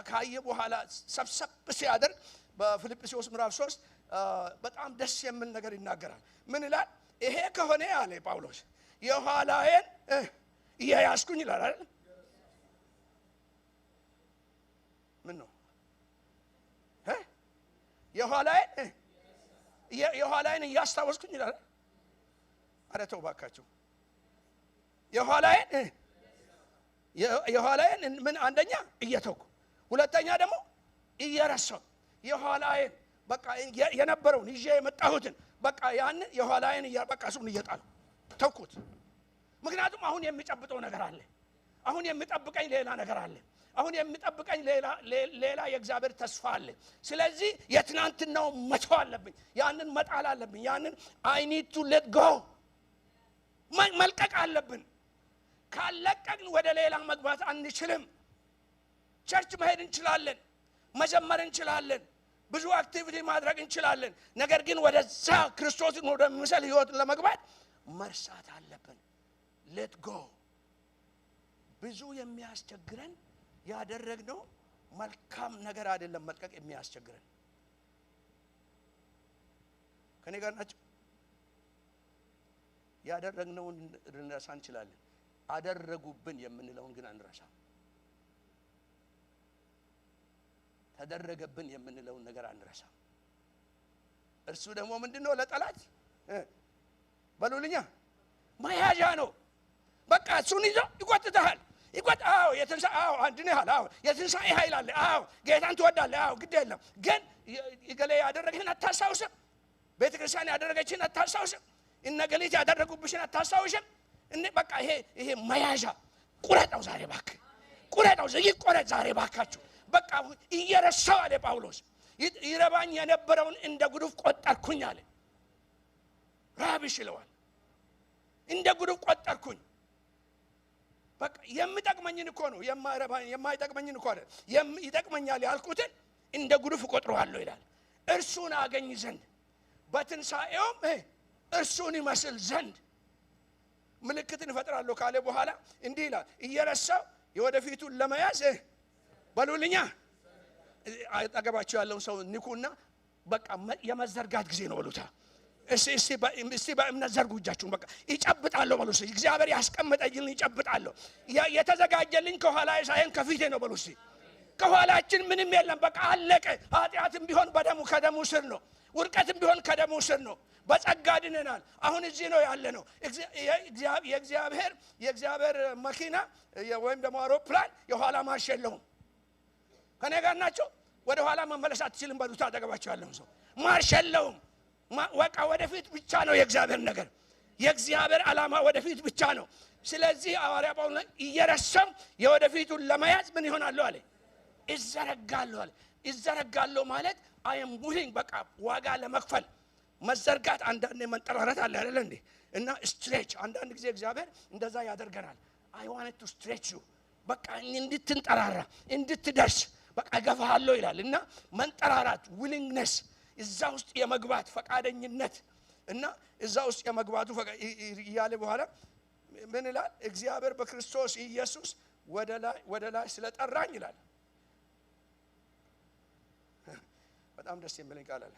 ካየ በኋላ ሰብሰብ ሲያደርግ በፊልጵስዩስ ምዕራፍ 3 በጣም ደስ የሚል ነገር ይናገራል። ምን ይላል? ይሄ ከሆነ አለ ጳውሎስ የኋላዬን እያያዝኩኝ ይላል አይደል? ምን ነው የኋላዬን እያስታወስኩኝ ይላል። አረ ተው ባካችሁ። የኋላዬን ምን አንደኛ እየተውኩ፣ ሁለተኛ ደግሞ እየረሳሁ የኋላዬን በቃ የነበረውን ይዤ የመጣሁትን በቃ ያን የኋላዬን በቃ እሱን እየጣልኩ ተውኩት። ምክንያቱም አሁን የሚጨብጠው ነገር አለ። አሁን የሚጠብቀኝ ሌላ ነገር አለ። አሁን የሚጠብቀኝ ሌላ የእግዚአብሔር ተስፋ አለ። ስለዚህ የትናንትናው መተው አለብኝ። ያንን መጣል አለብኝ። ያንን I need to let go መልቀቅ አለብን። ካልለቀቅን ወደ ሌላ መግባት አንችልም። ቸርች መሄድ እንችላለን፣ መዘመር እንችላለን፣ ብዙ አክቲቪቲ ማድረግ እንችላለን። ነገር ግን ወደዛ ክርስቶስን ወደ መምሰል ህይወት ለመግባት መርሳት አለብን። let go ብዙ የሚያስቸግረን ያደረግነው መልካም ነገር አይደለም። መልቀቅ የሚያስቸግረን ከኔ ጋር ናቸው። ያደረግነውን ልንረሳ እንችላለን። አደረጉብን የምንለውን ግን አንረሳም። ተደረገብን የምንለውን ነገር አንረሳም። እርሱ ደግሞ ምንድነው? ለጠላት በሉልኛ መያዣ ነው። በቃ እሱን ይዞ ይቆጥታል። አዎ የትንሣኤ አንድ ነህ አዎ የትንሣኤ ኃይል አለ። አዎ ጌታን ትወዳለህ። አዎ ግድ የለም ግን ይገሌ ያደረግህን አታስታውስም? ቤተክርስቲያን ያደረገችህን አታስታውስም? እነገሊት ያደረጉብሽን አታስታውስም? በቃ ይሄ መያዣ ቁረጠው ዛሬ ባክህ፣ ቁረጠው ይቆረጥ ዛሬ ባካችሁ። በቃ እየረሳው አለ ጳውሎስ ይረባኝ የነበረውን እንደ ጉድፍ ቆጠርኩኝ አለ። ራብሽ ይለዋል እንደ ጉድፍ ቆጠርኩኝ። በቃ የሚጠቅመኝን እኮ ነው የማይጠቅመኝን እኮ አይደል ይጠቅመኛል ያልኩትን እንደ ጉድፍ ቆጥረዋለሁ ይላል። እርሱን አገኝ ዘንድ በትንሣኤውም እርሱን ይመስል ዘንድ ምልክትን እፈጥራለሁ ካለ በኋላ እንዲህ ይላል። እየረሳው የወደፊቱን ለመያዝ በሉልኛ አጠገባቸው ያለውን ሰው ንኩና በቃ የመዘርጋት ጊዜ ነው በሉታ። እስቲ በእምነት ዘርጉ እጃችሁን። በቃ ይጨብጣለሁ በሉ። እግዚአብሔር ያስቀመጠልኝ ይጨብጣለሁ። የተዘጋጀልኝ ከኋላ ሳይሆን ከፊቴ ነው በሉ። ከኋላችን ምንም የለም። በቃ አለቀ። ኃጢአትም ቢሆን በደሙ ከደሙ ስር ነው። ውርቀትም ቢሆን ከደሙ ስር ነው። በጸጋ ድነናል። አሁን እዚህ ነው ያለ ነው። የእግዚአብሔር መኪና ወይም ደግሞ አውሮፕላን የኋላ ማርሽ የለውም። ከኔ ጋር ናቸው። ወደ ኋላ መመለስ አትችልም በሉት አጠገባቸው ያለውን ሰው። ማርሽ የለውም። በቃ ወደፊት ብቻ ነው የእግዚአብሔር ነገር። የእግዚአብሔር ዓላማ ወደፊት ብቻ ነው። ስለዚህ ሐዋርያ ጳውሎስ እየረሳም የወደፊቱን ለመያዝ ምን ይሆናል አለ? ይዘረጋለሁ አለ። ይዘረጋለሁ ማለት I am willing በቃ ዋጋ ለመክፈል መዘርጋት። አንዳንዴ መንጠራራት አለ አይደል እንዴ? እና ስትሬች አንዳንድ ጊዜ እግዚአብሔር እንደዛ ያደርገናል። I wanted to stretch you በቃ እንድትንጠራራ እንድትደርስ በቃ ገፋሃለሁ ይላል። እና መንጠራራት willingness እዛ ውስጥ የመግባት ፈቃደኝነት እና እዛ ውስጥ የመግባቱ ይያለ በኋላ ምን ይላል? እግዚአብሔር በክርስቶስ ኢየሱስ ወደ ላይ ስለጠራኝ ይላል። በጣም ደስ የሚለኝ ቃል አለ።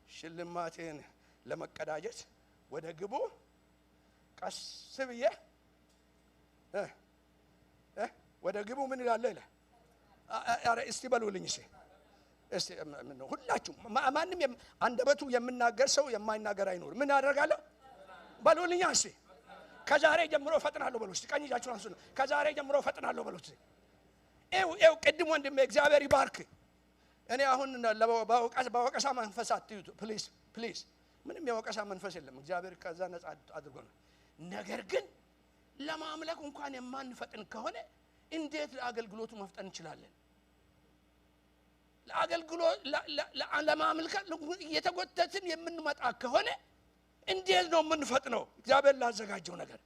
ሽልማቴን ለመቀዳጀት ወደ ግቡ ቀስ ብዬ ወደ ግቡ ምን ይላል ይላል። አረ እስቲ በሉልኝ እስቲ ሁላችሁ ማንንም አንደበቱ የምናገር ሰው የማይናገር አይኖር። ምን ያደርጋለሁ በሉልኝ እስቲ። ከዛሬ ጀምሮ ፈጥናለሁ በሉ እስቲ። ቀኝ እጃችሁን አንሱ። ከዛሬ ጀምሮ ፈጥናለሁ በሉ እስቲ። ኤው ቅድም ወንድሜ እግዚአብሔር ይባርክ። እኔ አሁን በወቀሳ መንፈስ አትዩት ፕሊዝ። ምንም የወቀሳ መንፈስ የለም። እግዚአብሔር ከዛ ነፃ አድርጎናል። ነገር ግን ለማምለክ እንኳን የማንፈጥን ከሆነ እንዴት ለአገልግሎቱ መፍጠን እንችላለን? ለአገልግሎት ለማምለክ እየተጎተትን የምንመጣ ከሆነ እንዴት ነው የምንፈጥነው? እግዚአብሔር ላዘጋጀው ነገር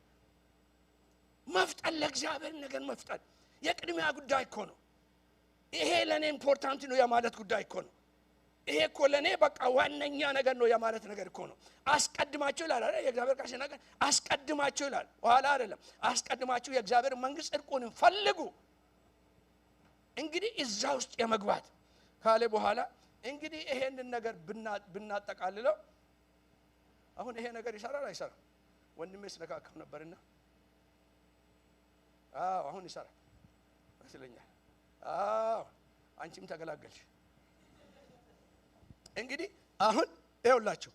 መፍጠን፣ ለእግዚአብሔር ነገር መፍጠን የቅድሚያ ጉዳይ እኮ ነው። ይሄ ለኔ ኢምፖርታንት ነው የማለት ጉዳይ እኮ ነው። ይሄ እኮ ለኔ በቃ ዋነኛ ነገር ነው የማለት ነገር እኮ ነው። አስቀድማችሁ ይላል አይደል? የእግዚአብሔር ቃል ሲናገር አስቀድማችሁ ይላል፣ ኋላ አይደለም። አስቀድማችሁ የእግዚአብሔር መንግስት ጽድቁን ፈልጉ። እንግዲህ እዛ ውስጥ የመግባት ካለ በኋላ እንግዲህ ይሄንን ነገር ብናጠቃልለው አሁን ይሄ ነገር ይሰራል አይሰራም? ወንድሜ ስለካከም ነበርና አሁን ይሰራል መስለኛል። አንቺም ተገላገልሽ። እንግዲህ አሁን ይኸውላችሁ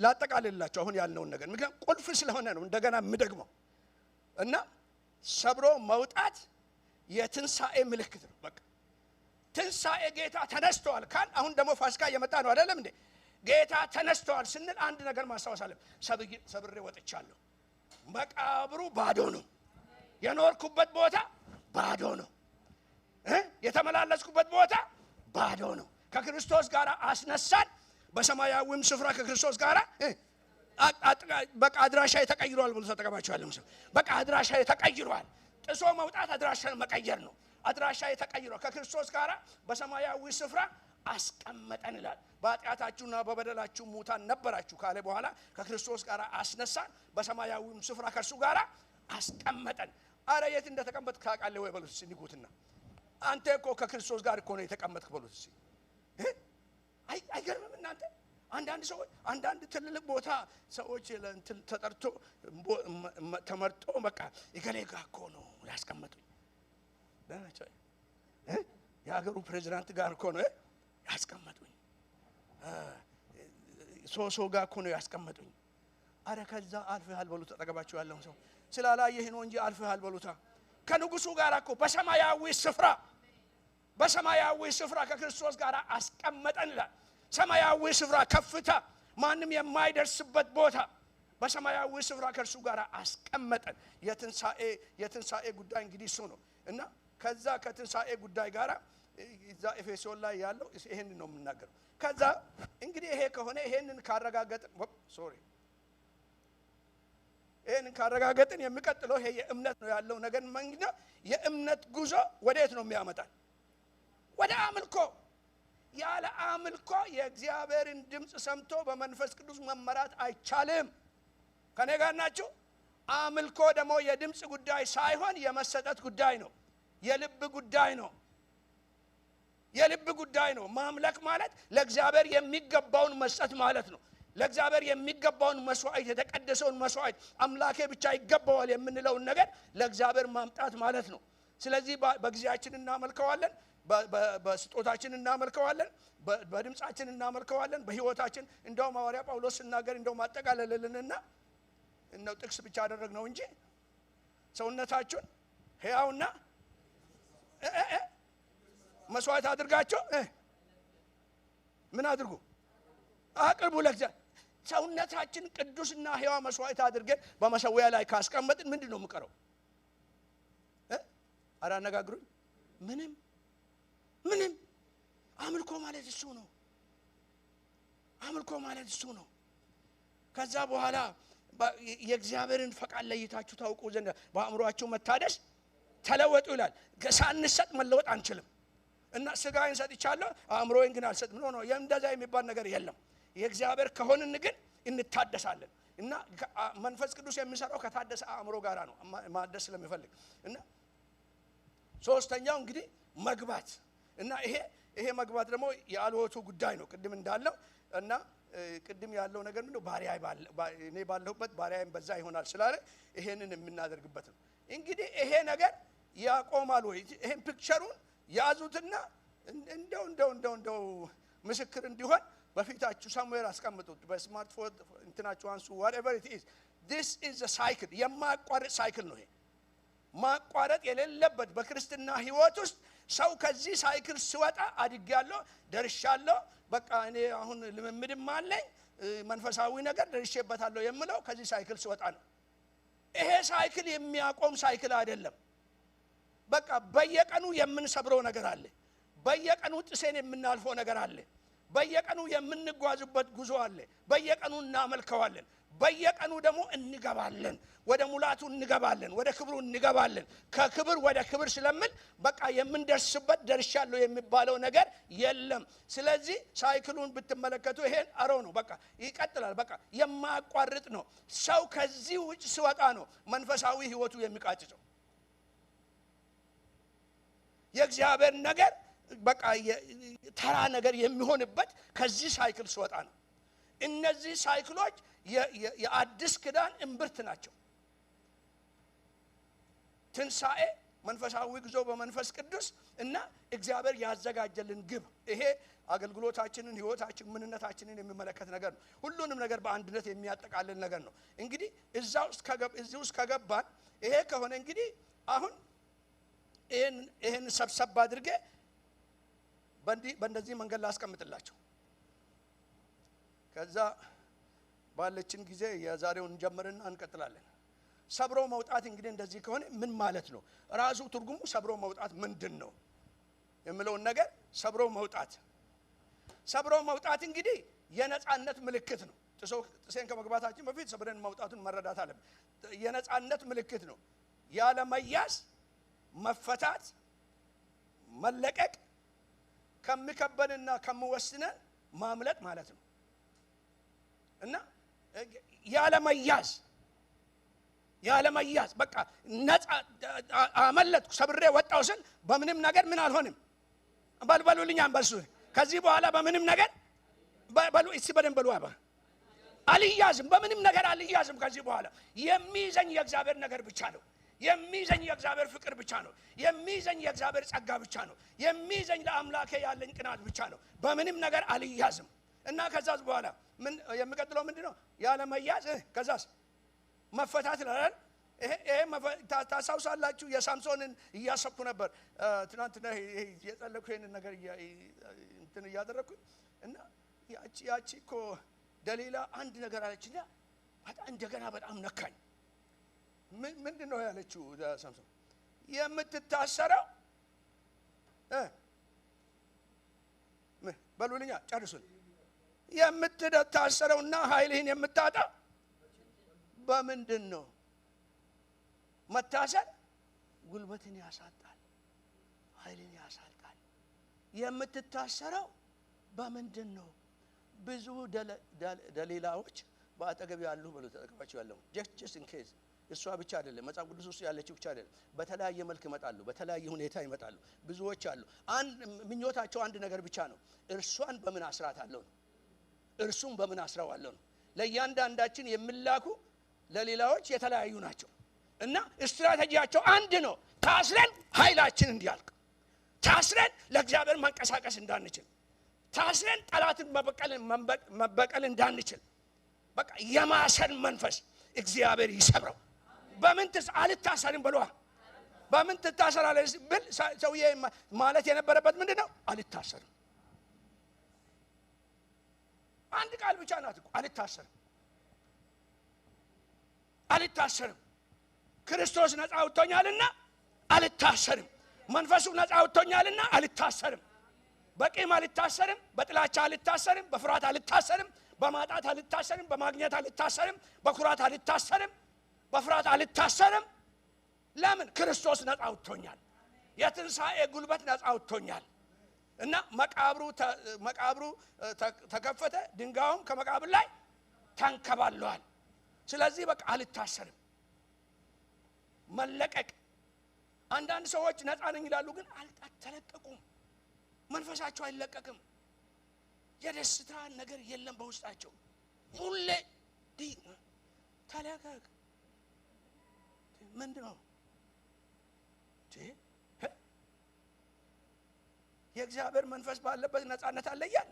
ላጠቃልላችሁ አሁን ያልነውን ነገር ምክንያቱም ቁልፍ ስለሆነ ነው እንደገና የምደግመው። እና ሰብሮ መውጣት የትንሣኤ ምልክት ነው። በቃ ትንሣኤ ጌታ ተነስተዋል ካል አሁን ደግሞ ፋሲካ እየመጣ ነው አይደለም እንዴ? ጌታ ተነስተዋል ስንል አንድ ነገር ማስታወስ አለ። ሰብሬ ወጥቻለሁ። መቃብሩ ባዶ ነው። የኖርኩበት ቦታ ባዶ ነው። የተመላለስኩበት ቦታ ባዶ ነው። ከክርስቶስ ጋር አስነሳን። በሰማያዊም ስፍራ ከክርስቶስ ጋር በቃ አድራሻ ተቀይሯል ብሎ ተጠቀማችሁ ያለው ሰው በቃ አድራሻ ተቀይሯል። ጥሶ መውጣት አድራሻን መቀየር ነው። አድራሻ ተቀይሯል። ከክርስቶስ ጋር በሰማያዊ ስፍራ አስቀመጠን ይላል። በኃጢአታችሁና በበደላችሁ ሙታን ነበራችሁ ካለ በኋላ ከክርስቶስ ጋር አስነሳን። በሰማያዊም ስፍራ ከእርሱ ጋር አስቀመጠን። አረ የት እንደተቀመጥክ ታውቃለህ ወይ በሉት ንጉትና አንተ እኮ ከክርስቶስ ጋር እኮ ነው የተቀመጥክ በሉት። አይገርምም እናንተ? አንዳንድ ሰዎች አንዳንድ ትልልቅ ቦታ ሰዎች ተጠርቶ ተመርጦ በቃ እገሌ ጋር እኮ ነው ያስቀመጡኝ ለናቸው የሀገሩ ፕሬዝዳንት ጋር እኮ ነው ያስቀመጡኝ ሶሶ ጋር እኮ ነው ያስቀመጡኝ አረ ከዛ አልፈሃል በሉት ተጠገባችሁ ያለው ሰው ስላላየህ ነው እንጂ አልፈሃል በሉታ ከንጉሱ ጋር እኮ በሰማያዊ ስፍራ ከክርስቶስ ጋር አስቀመጠን ይላል ሰማያዊ ስፍራ ከፍታ ማንም የማይደርስበት ቦታ በሰማያዊ ስፍራ ከእርሱ ጋር አስቀመጠን የትንሳኤ ጉዳይ እንግዲህ እሱ ነው እና ከዛ ከትንሳኤ ጉዳይ ጋር እዛ ኤፌሶን ላይ ያለው ይሄንን ነው የምናገረው ከዛ እንግዲህ ይሄ ከሆነ ይሄንን ካረጋገጥን የሚቀጥለው ይሄ የእምነት ነው ያለው ነገር መንገድ የእምነት ጉዞ ወዴት ነው የሚያመጣን ወደ አምልኮ ያለ አምልኮ የእግዚአብሔርን ድምጽ ሰምቶ በመንፈስ ቅዱስ መመራት አይቻልም ከኔ ጋር ናችሁ አምልኮ ደግሞ የድምጽ ጉዳይ ሳይሆን የመሰጠት ጉዳይ ነው የልብ ጉዳይ ነው ማምለክ ማለት ለእግዚአብሔር የሚገባውን መስጠት ማለት ነው ለእግዚአብሔር የሚገባውን መስዋዕት የተቀደሰውን መስዋዕት አምላኬ ብቻ ይገባዋል የምንለውን ነገር ለእግዚአብሔር ማምጣት ማለት ነው ስለዚህ በግዚያችን እናመልከዋለን በስጦታችን እናመልከዋለን በድምጻችን እናመልከዋለን በህይወታችን እንደው ሐዋርያ ጳውሎስ ሲናገር እንደው ማጠቃለልልንና እንደው ጥቅስ ብቻ አደረግነው እንጂ ሰውነታችሁን ሕያውና መስዋዕት አድርጋችሁ ምን አድርጉ አቅርቡ ለእግዚአብሔር ሰውነታችን ቅዱስና ሕያው መስዋዕት አድርገን በመሰዊያ ላይ ካስቀመጥን ምንድነው የምቀረው አራነጋግሩኝ ምንም አምልኮ ማለት እሱ ነው ከዛ በኋላ የእግዚአብሔርን ፈቃድ ለይታችሁ ታውቁ ዘንድ በአእምሮአችሁ መታደስ ተለወጡ ይላል ሳንሰጥ መለወጥ አንችልም እና ስጋዬን ሰጥቻለሁ አእምሮዬን ግን አልሰጥም ነው እንደዛ የሚባል ነገር የለም የእግዚአብሔር ከሆነን ግን እንታደሳለን እና መንፈስ ቅዱስ የሚሰራው ከታደሰ አእምሮ ጋራ ነው ማደስ ስለሚፈልግ እና ሶስተኛው እንግዲህ መግባት እና ይሄ መግባት ደግሞ የአልወቱ ጉዳይ ነው ቅድም እንዳለው እና ቅድም ያለው ነገር ምንድነው ባሪያ እኔ ባለሁበት ባሪያም በዛ ይሆናል ስላለ ይሄንን የምናደርግበት ነው እንግዲህ ይሄ ነገር ያቆማል ወይ ይሄን ፒክቸሩን ያዙትና እንደው ምስክር እንዲሆን በፊታችሁ somewhere አስቀምጡት በስማርትፎን እንትናችሁ አንሱ whatever it is this is a cycle የማቋረጥ ሳይክል ነው ይሄ ማቋረጥ የሌለበት በክርስትና ህይወት ውስጥ ሰው ከዚህ ሳይክል ሲወጣ አድጋለሁ ደርሻለሁ በቃ እኔ አሁን ልምምድም አለኝ መንፈሳዊ ነገር ደርሼበታለሁ የምለው ከዚህ ሳይክል ሲወጣ ነው ይሄ ሳይክል የሚያቆም ሳይክል አይደለም በቃ በየቀኑ የምንሰብረው ነገር አለ በየቀኑ ጥሰን የምናልፈው ነገር አለ በየቀኑ የምንጓዝበት ጉዞ አለ በየቀኑ እናመልከዋለን በየቀኑ ደግሞ እንገባለን ወደ ሙላቱ እንገባለን ወደ ክብሩ እንገባለን ከክብር ወደ ክብር ስለምን በቃ የምንደርስበት ደርሻለሁ የሚባለው ነገር የለም ስለዚህ ሳይክሉን ብትመለከቱ ይሄን አረው ነው በቃ ይቀጥላል በቃ የማያቋርጥ ነው ሰው ከዚህ ውጭ ሲወጣ ነው መንፈሳዊ ህይወቱ የሚቃጭጨው የእግዚአብሔር ነገር በቃ ተራ ነገር የሚሆንበት ከዚህ ሳይክል ሲወጣ ነው እነዚህ ሳይክሎች የአዲስ ኪዳን እምብርት ናቸው ትንሳኤ መንፈሳዊ ጉዞ በመንፈስ ቅዱስ እና እግዚአብሔር ያዘጋጀልን ግብ ይሄ አገልግሎታችንን ህይወታችን ምንነታችንን የሚመለከት ነገር ነው ሁሉንም ነገር በአንድነት የሚያጠቃልል ነገር ነው እንግዲህ እዚህ ውስጥ ከገባን ይሄ ከሆነ እንግዲህ አሁን ይሄን ሰብሰብ አድርጌ በእንደዚህ መንገድ ላስቀምጥላችሁ ከዛ ባለችን ጊዜ የዛሬውን ጀምርና እንቀጥላለን ሰብሮ መውጣት እንግዲህ እንደዚህ ከሆነ ምን ማለት ነው ራሱ ትርጉሙ ሰብሮ መውጣት ምንድነው የምለውን ነገር ሰብሮ መውጣት እንግዲህ የነጻነት ምልክት ነው ጥሰን ከመግባታችን በፊት ሰብረን መውጣቱን መረዳት አለብን የነጻነት ምልክት ነው ያለ መያዝ መፈታት መለቀቅ ከመከበንና ከመወስነን ማምለጥ ማለት ነው እና ያለ መያዝ በቃ ነፃ አመለጥኩ ሰብሬ ወጣው ስል በምንም ነገር ምን አልሆንም ባልባሉልኝ አንበርሱ ከዚህ በኋላ በምንም ነገር በሉ እሺ በደንብ በሉ አባ አልያዝም፣ በምንም ነገር አልያዝም። ከዚህ በኋላ የሚይዘኝ የእግዚአብሔር ነገር ብቻ ነው። የሚይዘኝ የእግዚአብሔር ፍቅር ብቻ ነው። የሚይዘኝ የእግዚአብሔር ጸጋ ብቻ ነው። የሚይዘኝ ለአምላኬ ያለኝ ቅናት ብቻ ነው። በምንም ነገር አልያዝም። እና ከዛስ በኋላ ምን የሚቀጥለው ምንድነው? ያለ መያዝ ከዛስ መፈታት ይላል። ይሄ ታሳውሳላችሁ። የሳምሶንን እያሰብኩ ነበር ትናንትና የጸለይኩ ይሄንን ነገር እንትን እያደረኩኝ እና ያቺ እኮ ደሊላ አንድ ነገር አለችና በጣም እንደገና በጣም ነካኝ። ምንድነው ያለችው ሳምሶን? የምትታሰረው በሉልኛ ጨርሱን። የምትታሰረውና ኃይልህን የምታጣው በምንድን ነው? መታሰር ጉልበትን ያሳጣል፣ ኃይልን ያሳጣል። የምትታሰረው በምንድን ነው? ብዙ ደሊላዎች በአጠገብ ያሉ ብሎ ተጠቅማቸው ያለው ጀስት ኢን ኬዝ እሷ ብቻ አይደለም፣ መጽሐፍ ቅዱስ ውስጥ ያለችው ብቻ አይደለም። በተለያየ መልክ ይመጣሉ፣ በተለያየ ሁኔታ ይመጣሉ። ብዙዎች አሉ። ምኞታቸው አንድ ነገር ብቻ ነው። እርሷን በምን አስራታለሁ ነው፣ እርሱም በምን አስረዋለሁ ነው። ለእያንዳንዳችን የሚላኩ ለሌላዎች የተለያዩ ናቸው እና ስትራቴጂያቸው አንድ ነው። ታስረን ኃይላችን እንዲያልቅ፣ ታስረን ለእግዚአብሔር መንቀሳቀስ እንዳንችል፣ ታስረን ጠላትን መበቀል እንዳንችል፣ በቃ የማሰር መንፈስ እግዚአብሔር ይሰብረው። በምን አልታሰርም ብሏ። በምን ትታሰራለህ ብል ሰውዬ ማለት የነበረበት ምንድነው? አልታሰርም። አንድ ቃል ብቻ ናት እኮ አልታሰርም፣ አልታሰርም። ክርስቶስ ነፃ አውጥቶኛልና አልታሰርም። መንፈሱ ነፃ አውጥቶኛልና አልታሰርም። በቂም አልታሰርም፣ በጥላቻ አልታሰርም፣ በፍርሃት አልታሰርም፣ በማጣት አልታሰርም፣ በማግኘት አልታሰርም፣ በኩራት አልታሰርም፣ በፍርሃት አልታሰርም። ለምን? ክርስቶስ ነፃ አውጥቶኛል። የትንሣኤ ጉልበት ነፃ አውጥቶኛል እና መቃብሩ ተከፈተ፣ ድንጋዩም ከመቃብር ላይ ተንከባለዋል። ስለዚህ በቃ አልታሰርም። መለቀቅ። አንዳንድ ሰዎች ነፃ ነኝ ይላሉ፣ ግን አልተለቀቁም። መንፈሳቸው አይለቀቅም። የደስታ ነገር የለም በውስጣቸው። ሁሌ ተለቀቅ። ምንድነው? የእግዚአብሔር መንፈስ ባለበት ነፃነት አለ እያለ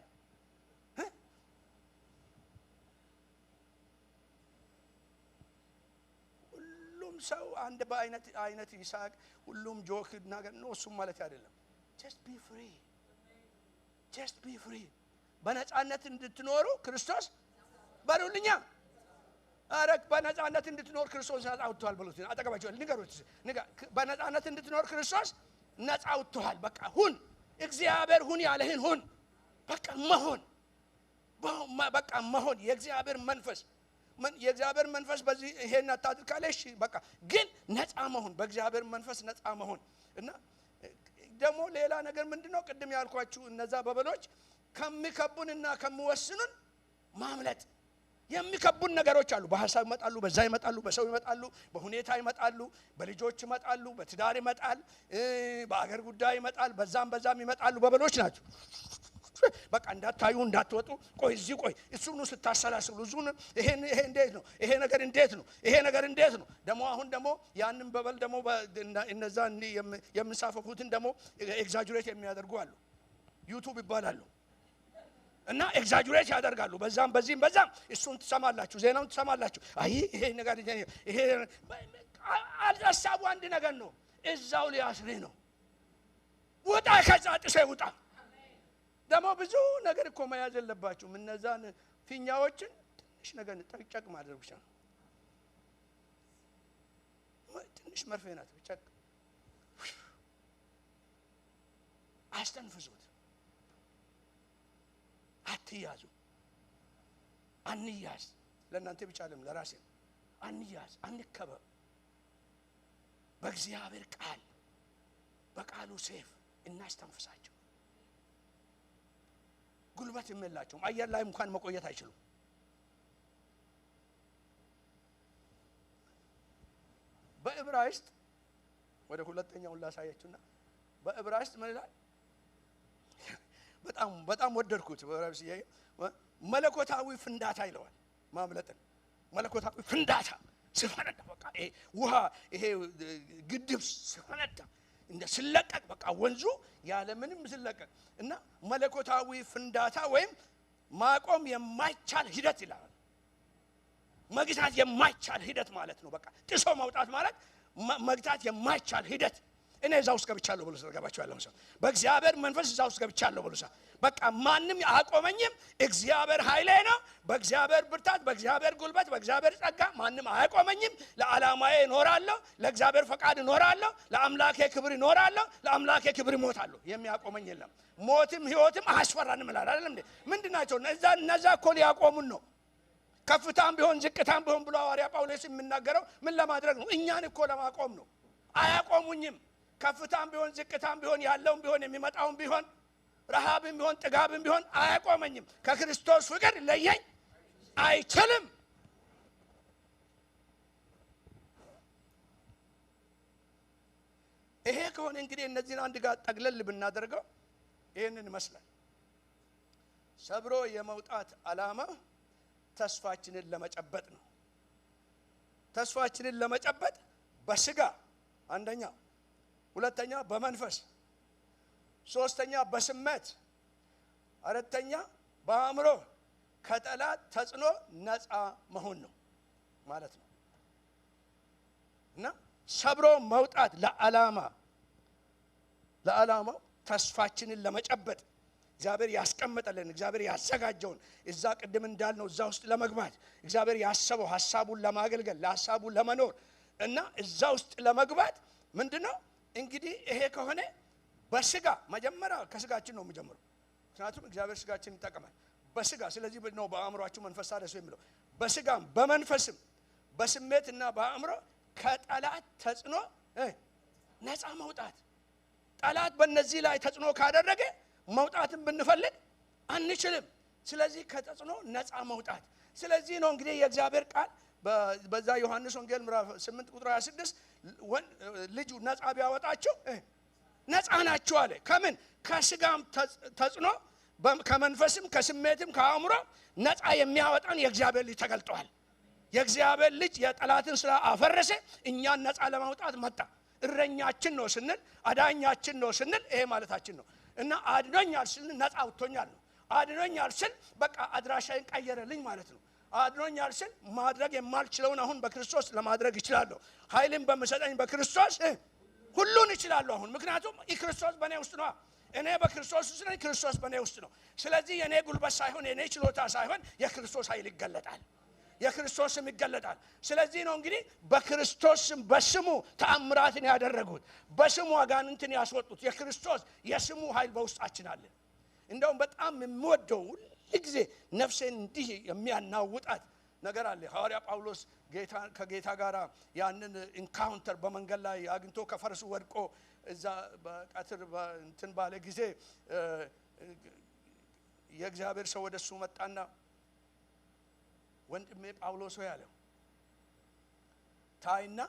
ሁሉም ሰው አንድ በአይነት ይሳቅ፣ ሁሉም ጆክ ነገር ነው። እሱም ማለት አይደለም። just be free, just be free። በነፃነት እንድትኖሩ ክርስቶስ በሉልኛ። አረክ በነፃነት እንድትኖር ክርስቶስ ነፃ አውጥቷል በሉት። አጠገባቸው ንገሩት። በነፃነት እንድትኖር ክርስቶስ ነፃ አውጥቷል። በቃ ሁን፣ እግዚአብሔር ሁን ያለህን ሁን። በቃ መሆን የእግዚአብሔር መንፈስ በዚህ ይሄን አታድርግ ካለሽ በቃ ግን ነፃ መሆን፣ በእግዚአብሔር መንፈስ ነፃ መሆን። እና ደግሞ ሌላ ነገር ምንድነው? ቅድም ያልኳችሁ እነዛ በበሎች ከሚከቡንና ከሚወስኑን ማምለጥ። የሚከቡን ነገሮች አሉ። በሐሳብ ይመጣሉ፣ በዛ ይመጣሉ፣ በሰው ይመጣሉ፣ በሁኔታ ይመጣሉ፣ በልጆች ይመጣሉ፣ በትዳር ይመጣል፣ በአገር ጉዳይ ይመጣል፣ በዛም ይመጣሉ። በበሎች ናቸው። በቃ እንዳታዩ እንዳትወጡ፣ ቆይ እዚህ ቆይ እሱኑ ስታሰላስሉ እሱኑ ይሄ እንዴት ነው? ይሄ ነገር እንዴት ነው? ይሄ ነገር እንዴት ነው? ደግሞ አሁን ደግሞ ያንን በበል ደግሞ እነዛ የምንሳፈፉትን ደግሞ ኤግዛጁሬት የሚያደርጉ አሉ። ዩቲዩብ ይባላሉ እና ኤግዛጁሬት ያደርጋሉ። በዛም እሱን ትሰማላችሁ፣ ዜናውን ትሰማላችሁ። አይ ይሄ ነገር ይሄ አልሐሳቡ አንድ ነገር ነው። እዛው ሊያስርህ ነው። ውጣ፣ ከዛ ጥሰህ ውጣ። ደግሞ ብዙ ነገር እኮ መያዝ የለባችሁም። እነዛን ፊኛዎችን ትንሽ ነገር ጠቅጨቅ ማድረግ ብቻ ነው። ትንሽ መርፌ ናት፣ ጨቅ አስተንፍሱት። አትያዙ፣ አንያዝ። ለእናንተ ብቻ አይደለም ለራሴ አንያዝ፣ አንከበብ። በእግዚአብሔር ቃል በቃሉ ሰይፍ እናስተንፍሳቸው። ጉልበት የላቸውም። አየር ላይ እንኳን መቆየት አይችሉም። በዕብራይስጥ ወደ ሁለተኛውን ላሳያችሁና በዕብራይስጥ ምን ይላል? በጣም ወደድኩት። በዕብራይስጥ መለኮታዊ ፍንዳታ ይለዋል ማምለጥን። መለኮታዊ ፍንዳታ ሲፈነዳ በቃ ይሄ ውሃ ይሄ ግድብ ሲፈነዳ እንደ ስለቀቅ በቃ ወንዙ ያለ ምንም ስለቀቅ እና መለኮታዊ ፍንዳታ ወይም ማቆም የማይቻል ሂደት ይላል። መግታት የማይቻል ሂደት ማለት ነው። በቃ ጥሶ መውጣት ማለት መግታት የማይቻል ሂደት። እኔ እዛ ውስጥ ገብቻለሁ ብሎ ስለገባቸው ያለው ሰው በእግዚአብሔር መንፈስ እዛ ውስጥ ገብቻለሁ ብሎ ሰው በቃ ማንም አያቆመኝም። እግዚአብሔር ኃይሌ ነው። በእግዚአብሔር ብርታት፣ በእግዚአብሔር ጉልበት፣ በእግዚአብሔር ጸጋ ማንም አያቆመኝም። ለዓላማዬ እኖራለሁ፣ ለእግዚአብሔር ፈቃድ እኖራለሁ፣ ለአምላኬ ክብር እኖራለሁ፣ ለአምላኬ ክብር እሞታለሁ። የሚያቆመኝ የለም። ሞትም ህይወትም አያስፈራንም እላለሁ አይደል እንዴ? ምንድናቸው እነዛ እኮ ሊያቆሙን ነው። ከፍታም ቢሆን ዝቅታም ቢሆን ብሎ ሐዋርያ ጳውሎስ የሚናገረው ምን ለማድረግ ነው? እኛን እኮ ለማቆም ነው። አያቆሙኝም። ከፍታም ቢሆን ዝቅታም ቢሆን ያለውም ቢሆን የሚመጣውም ቢሆን ረሃብም ቢሆን ጥጋብም ቢሆን አያቆመኝም። ከክርስቶስ ፍቅር ለየኝ አይችልም። ይሄ ከሆነ እንግዲህ እነዚህን አንድ ጋር ጠቅለል ብናደርገው ይሄንን ይመስላል። ሰብሮ የመውጣት ዓላማ ተስፋችንን ለመጨበጥ ነው። ተስፋችንን ለመጨበጥ በስጋ አንደኛ፣ ሁለተኛ በመንፈስ፣ ሶስተኛ በስሜት፣ አራተኛ በአእምሮ ከጠላት ተጽዕኖ ነፃ መሆን ነው ማለት ነው። እና ሰብሮ መውጣት ለዓላማው ተስፋችንን ለመጨበጥ እግዚአብሔር ያስቀመጠልን እግዚአብሔር ያዘጋጀውን እዛ ቅድም እንዳልነው እዛ ውስጥ ለመግባት እግዚአብሔር ያሰበው ሐሳቡን ለማገልገል ለሐሳቡን ለመኖር እና እዛ ውስጥ ለመግባት ምንድነው እንግዲህ ይሄ ከሆነ በስጋ መጀመሪያ ከስጋችን ነው የሚጀምረው። ምክንያቱም እግዚአብሔር ስጋችን ይጠቀማል በስጋ። ስለዚህ ነው በአእምሮአችሁ መንፈስ ታደሱ የሚለው። በስጋም በመንፈስም በስሜትና በአእምሮ ከጠላት ተጽዕኖ ነፃ መውጣት። ጠላት በእነዚህ ላይ ተጽዕኖ ካደረገ መውጣትን ብንፈልግ አንችልም። ስለዚህ ከተጽዕኖ ነፃ መውጣት። ስለዚህ ነው እንግዲህ የእግዚአብሔር ቃል በዛ ዮሐንስ ወንጌል ምዕራፍ 8 ቁጥር 26 ልጁ ነፃ ቢያወጣቸው ነፃ ናቸው አለ። ከምን? ከስጋም ተጽዕኖ ከመንፈስም ከስሜትም ከአእምሮ ነፃ የሚያወጣን የእግዚአብሔር ልጅ ተገልጧል። የእግዚአብሔር ልጅ የጠላትን ስራ አፈረሰ፣ እኛን ነፃ ለማውጣት መጣ። እረኛችን ነው ስንል አዳኛችን ነው ስንል ይሄ ማለታችን ነው። እና አድኖኛል ስል ነፃ አውጥቶኛል ነው። አድኖኛል ስል በቃ አድራሻዬን ቀየረልኝ ማለት ነው። አድኖኛል ስል ማድረግ የማልችለውን አሁን በክርስቶስ ለማድረግ እችላለሁ። ኃይልን በመሰጠኝ በክርስቶስ ሁሉን እችላለሁ አሁን። ምክንያቱም ክርስቶስ በእኔ ውስጥ ነው። እኔ በክርስቶስ ውስጥ ነኝ፣ ክርስቶስ በእኔ ውስጥ ነው። ስለዚህ የኔ ጉልበት ሳይሆን የኔ ችሎታ ሳይሆን የክርስቶስ ኃይል ይገለጣል፣ የክርስቶስ ስም ይገለጣል። ስለዚህ ነው እንግዲህ በክርስቶስ ስም በስሙ ተአምራትን ያደረጉት፣ በስሙ አጋንንትን ያስወጡት። የክርስቶስ የስሙ ኃይል በውስጣችን አለ። እንደውም በጣም የምወደው ሁልጊዜ ነፍሴን እንዲህ የሚያናውጣት ነገር አለ። ሐዋርያ ጳውሎስ ከጌታ ጋር ያንን ኢንካውንተር በመንገድ ላይ አግኝቶ ከፈረሱ ወድቆ እዛ በቀትር እንትን ባለ ጊዜ የእግዚአብሔር ሰው ወደሱ መጣና ወንድሜ ጳውሎስ ሆይ አለው ታይና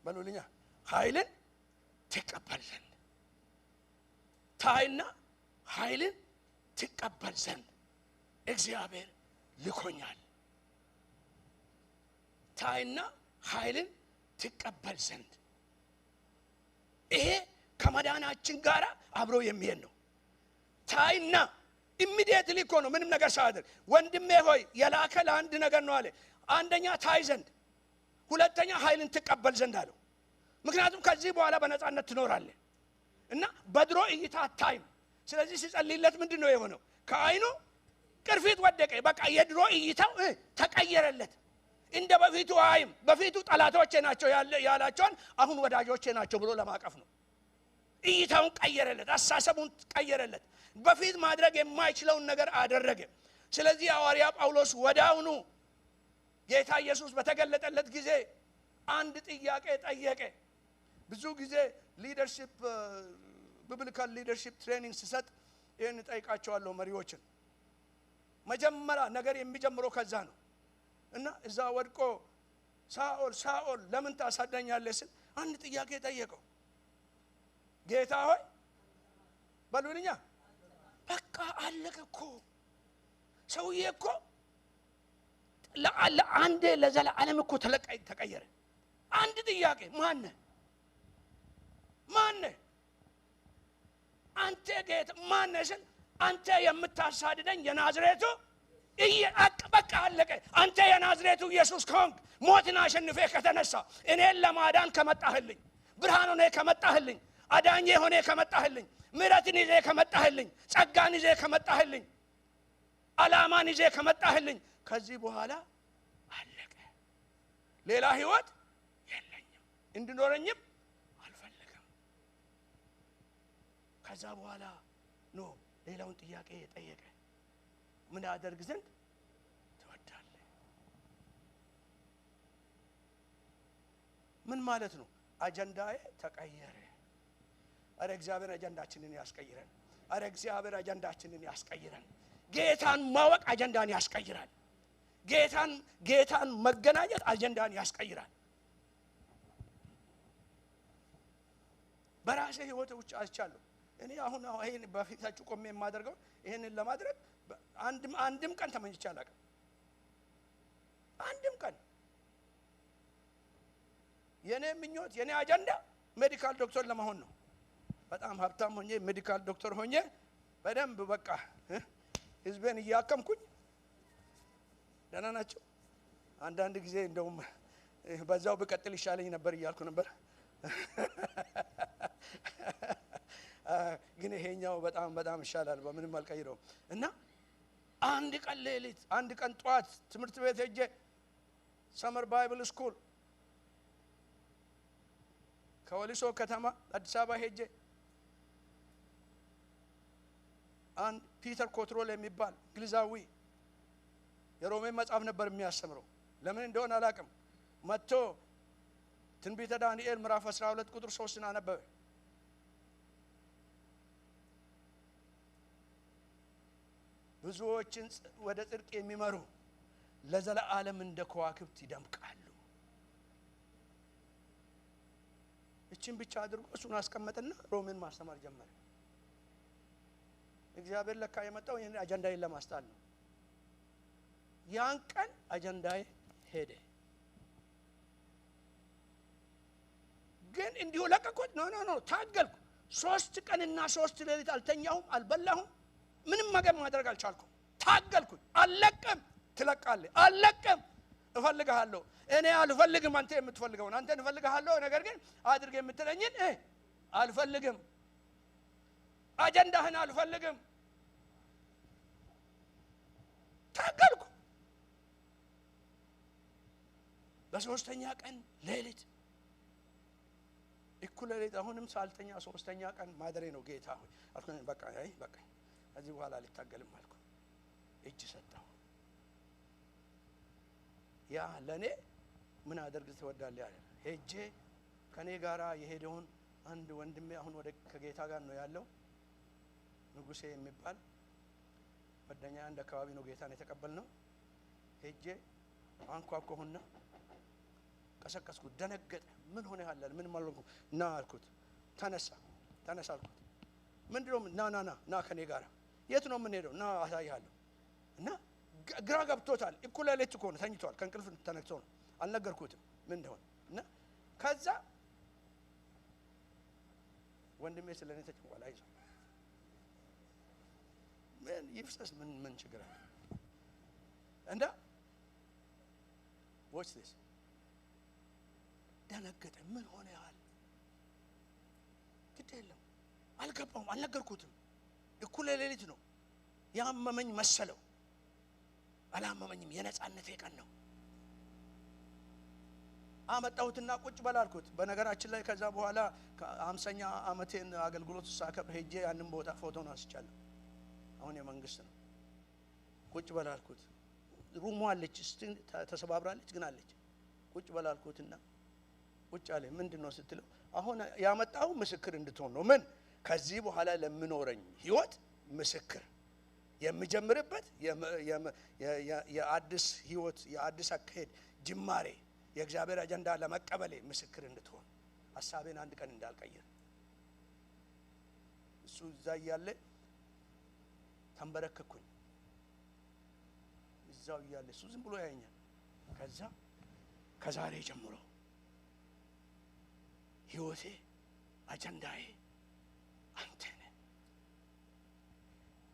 በሉልኛ ኃይልን ትቀበል ዘንድ ታይና ኃይልን ትቀበል ዘንድ እግዚአብሔር ልኮኛል። ታይና ኃይልን ትቀበል ዘንድ ይሄ ከመዳናችን ጋር አብሮ የሚሄድ ነው። ታይና ኢሚዲየትሊ እኮ ነው ምንም ነገር ሳያደርግ ወንድሜ ሆይ የላከ ለአንድ ነገር ነው አለ። አንደኛ ታይ ዘንድ፣ ሁለተኛ ኃይልን ትቀበል ዘንድ አለው። ምክንያቱም ከዚህ በኋላ በነፃነት ትኖራለህ እና በድሮ እይታ አታይም። ስለዚህ ሲጸልይለት ምንድን ነው የሆነው? ከአይኑ ቅርፊት ወደቀ። በቃ የድሮ እይታው ተቀየረለት። እንደ በፊቱ አይም በፊቱ ጠላቶቼ ናቸው ያላቸውን አሁን ወዳጆቼ ናቸው ብሎ ለማቀፍ ነው። እይታውን ቀየረለት፣ አሳሰቡን ቀየረለት። በፊት ማድረግ የማይችለውን ነገር አደረገ። ስለዚህ ሐዋርያ ጳውሎስ ወዳውኑ ጌታ ኢየሱስ በተገለጠለት ጊዜ አንድ ጥያቄ ጠየቀ። ብዙ ጊዜ ሊደርሺፕ ቢብሊካል ሊደርሺፕ ትሬኒንግ ሲሰጥ ይሄን ጠይቃቸዋለሁ መሪዎችን። መጀመሪያ ነገር የሚጀምረው ከዛ ነው እና እዛ ወድቆ ሳኦል ሳኦል ለምን ታሳደኛለህ ሲል አንድ ጥያቄ ጠየቀው። ጌታ ሆይ በሉልኛ በቃ አለቀ እኮ ሰውዬ እኮ ለአንዴ ለዘላለም እኮ ተቀየረ። አንድ ጥያቄ ማነ አንተ ጌታ ማነ ስል አንተ የምታሳድደኝ የናዝሬቱ በቃ አለቀ። አንተ የናዝሬቱ ኢየሱስ ከሆንክ ሞትን አሸንፈ ከተነሳ እኔን ለማዳን ከመጣህልኝ ብርሃን ሆነ ከመጣህልኝ አዳኜ ሆነ ከመጣህልኝ ምሕረትን ይዘህ ከመጣህልኝ ጸጋን ይዘህ ከመጣህልኝ ዓላማን ይዘህ ከመጣህልኝ ከዚህ በኋላ አለቀ። ሌላ ህይወት የለኝም እንድኖረኝም አልፈልግም። ከዛ በኋላ ነው ሌላውን ጥያቄ ጠየቀ። ምን አደርግ ዘንድ ትወዳለህ? ምን ማለት ነው? አጀንዳዬ ተቀየረ። አረ እግዚአብሔር አጀንዳችንን ያስቀይረን። አረ እግዚአብሔር አጀንዳችንን ያስቀይረን። ጌታን ማወቅ አጀንዳን ያስቀይራል። ጌታን መገናኘት አጀንዳን ያስቀይራል። በራሴ ህይወት ውስጥ አስቻለሁ። እኔ አሁን ይሄን በፊታችሁ ቆሜ የማደርገው ይሄንን ለማድረግ አንድም ቀን ተመኝቼ አላውቅም። አንድም ቀን የኔ ምኞት የኔ አጀንዳ ሜዲካል ዶክተር ለመሆን ነው። በጣም ሀብታም ሆኜ ሜዲካል ዶክተር ሆኜ በደንብ በቃ ህዝቤን እያከምኩኝ ደህና ናቸው። አንዳንድ ጊዜ እንደውም በዛው በቀጥል ይሻለኝ ነበር እያልኩ ነበር። ግን ይሄኛው በጣም ይሻላል፣ በምንም አልቀይረውም። እና አንድ ቀን ሌሊት አንድ ቀን ጧት ትምህርት ቤት ሄጄ ሰመር ባይብል ስኩል ከወሊሶ ከተማ አዲስ አበባ ሄጄ አንድ ፒተር ኮትሮል የሚባል እንግሊዛዊ የሮሜ መጽሐፍ ነበር የሚያስተምረው። ለምን እንደሆነ አላውቅም። መጥቶ ትንቢተ ዳንኤል ምዕራፍ 12 ቁጥር 3 አነበበ። ብዙዎችን ወደ ጽድቅ የሚመሩ ለዘላለም እንደ ከዋክብት ይደምቃሉ። እቺን ብቻ አድርጎ እሱን አስቀመጠና ሮሜን ማስተማር ጀመረ። እግዚአብሔር ለካ የመጣው ይሄን አጀንዳዬን ለማስጣል ነው። ያን ቀን አጀንዳዬ ሄደ። ግን እንዲሁ ለቀቁት? ኖ ታገልኩ። 3 ቀንና 3 ሌሊት አልተኛሁም፣ አልበላሁም፣ ምንም ነገር ማድረግ አልቻልኩም። ታገልኩ። አልለቅም። ትለቃለህ? አልለቅም። እፈልግሃለሁ። እኔ አልፈልግም አንተ የምትፈልገውን። አንተን እፈልግሃለሁ፣ ነገር ግን አድርግ የምትለኝን አልፈልግም። አጀንዳህን አልፈልግም። ታገልኩ። በሶስተኛ ቀን ሌሊት እኩለ ሌሊት አሁንም ሳልተኛ 3ኛ ቀን ማደሬ ነው። ጌታ ሆይ አልኩኝ። በቃ ከዚህ በኋላ ልታገልም አልኩ። እጅ ሰጠሁ። ያ ለኔ ምን አደርግ ትወዳለህ ያለ ሄጄ ከኔ ጋራ የሄደውን አንድ ወንድሜ አሁን ወደ ከጌታ ጋር ነው ያለው ንጉሴ የሚባል ወደኛ አንድ አካባቢ ነው ጌታን የተቀበልነው። ሄጄ አንኳኳሁና ቀሰቀስኩት። ደነገጠ። ምን ሆነ ያላል? ምን ማለንኩ? ና አልኩት። ተነሳ አልኩት። ምንድነው? ና ከኔ ጋር። የት ነው ምን ሄደው? ና አሳይሃለሁ። እና ግራ ገብቶታል። እኩለ ሌሊት እኮ ነው፣ ተኝቷል። ከእንቅልፍ ተነክቶ ነው። አልነገርኩትም ምን እንደሆነ። እና ከዛ ወንድሜ ስለኔ ተጨንቋል። አይዞህ ምን ይፍሰስ፣ ምን ችግር አለ? እንዳ watch this ደነገጠ። ምን ሆነ ያህል ግድ የለም አልገባውም፣ አልነገርኩትም። እኩለ ሌሊት ነው። ያመመኝ መሰለው። አላመመኝም። የነጻነቴ ቀን ነው። አመጣሁትና ቁጭ በላልኩት። በነገራችን ላይ ከዛ በኋላ 50ኛ ዓመቴን አገልግሎት ሳከብር ሄጄ ያንን ቦታ ፎቶን አንስቻለሁ። አሁን የመንግስት ነው። ቁጭ በላልኩት። ሩሙ አለች፣ ተሰባብራለች ግን አለች። ቁጭ በላልኩትና ቁጭ አለ። ምንድነው ስትለው አሁን ያመጣው ምስክር እንድትሆን ነው። ምን? ከዚህ በኋላ ለምኖረኝ ህይወት ምስክር የምጀምርበት የአዲስ ህይወት የአዲስ አካሄድ ጅማሬ የእግዚአብሔር አጀንዳ ለመቀበል ምስክር እንድትሆን ሐሳቤን አንድ ቀን እንዳልቀየር። እሱ እዛ ያለ ተንበረከኩኝ። እዛው እያለ እሱ ዝም ብሎ ያየኛል። ከዛ ከዛሬ ጀምሮ ህይወቴ አጀንዳዬ አንተ ነህ።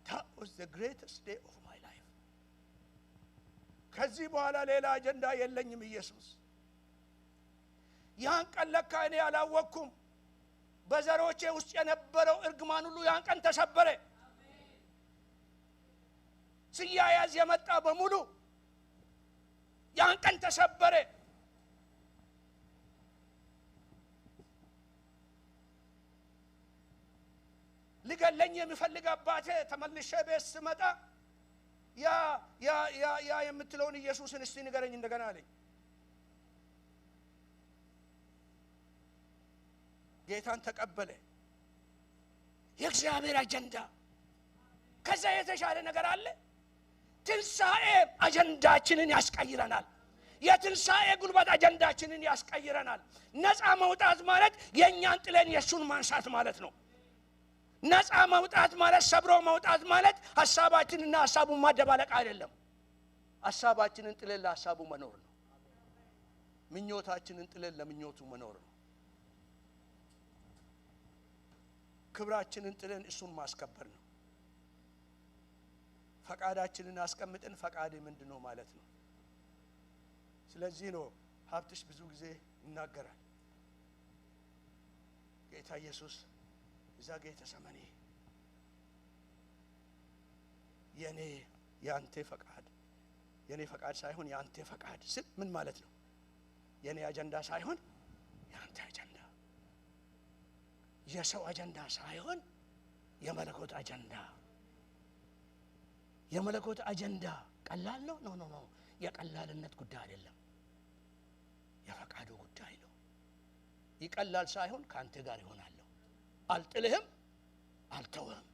that was the greatest day of my life። ከዚህ በኋላ ሌላ አጀንዳ የለኝም። ኢየሱስ ያን ቀን ለካ እኔ አላወቅኩም። በዘሮቼ ውስጥ የነበረው እርግማን ሁሉ ያን ቀን ተሰበረ። ሲያያዝ የመጣ በሙሉ ያን ቀን ተሰበረ። ሊገለኝ የሚፈልግ አባቴ ተመልሼ ቤት ስመጣ ያ የምትለውን ኢየሱስን እስቲ ንገረኝ እንደገና አለኝ። ጌታን ተቀበለ። የእግዚአብሔር አጀንዳ ከዛ የተሻለ ነገር አለ? ትንሣኤ አጀንዳችንን ያስቀይረናል። የትንሣኤ ጉልበት አጀንዳችንን ያስቀይረናል። ነፃ መውጣት ማለት የእኛን ጥለን የሱን ማንሳት ማለት ነው። ነፃ መውጣት ማለት ሰብሮ መውጣት ማለት ሐሳባችንና ሐሳቡን ማደባለቅ አይደለም። ሐሳባችንን ጥለን ለሐሳቡ መኖር ነው። ምኞታችንን ጥለን ለምኞቱ መኖር ነው። ክብራችንን ጥለን እሱን ማስከበር ነው። ፈቃዳችንን አስቀምጠን ፈቃዴ ምንድነው ማለት ነው። ስለዚህ ነው ሀብትሽ ብዙ ጊዜ ይናገራል። ጌታ ኢየሱስ እዛ ጌተሰመኒ የኔ ያንተ ፈቃድ የኔ ፈቃድ ሳይሆን ያንተ ፈቃድ ስል ምን ማለት ነው? የኔ አጀንዳ ሳይሆን ያንተ አጀንዳ፣ የሰው አጀንዳ ሳይሆን የመለኮት አጀንዳ። የመለኮት አጀንዳ ቀላል ነው? ኖ ኖ ኖ፣ የቀላልነት ጉዳይ አይደለም፣ የፈቃዱ ጉዳይ ነው። ይቀላል ሳይሆን ካንተ ጋር ይሆናል። አልጥልህም፣ አልተውህም።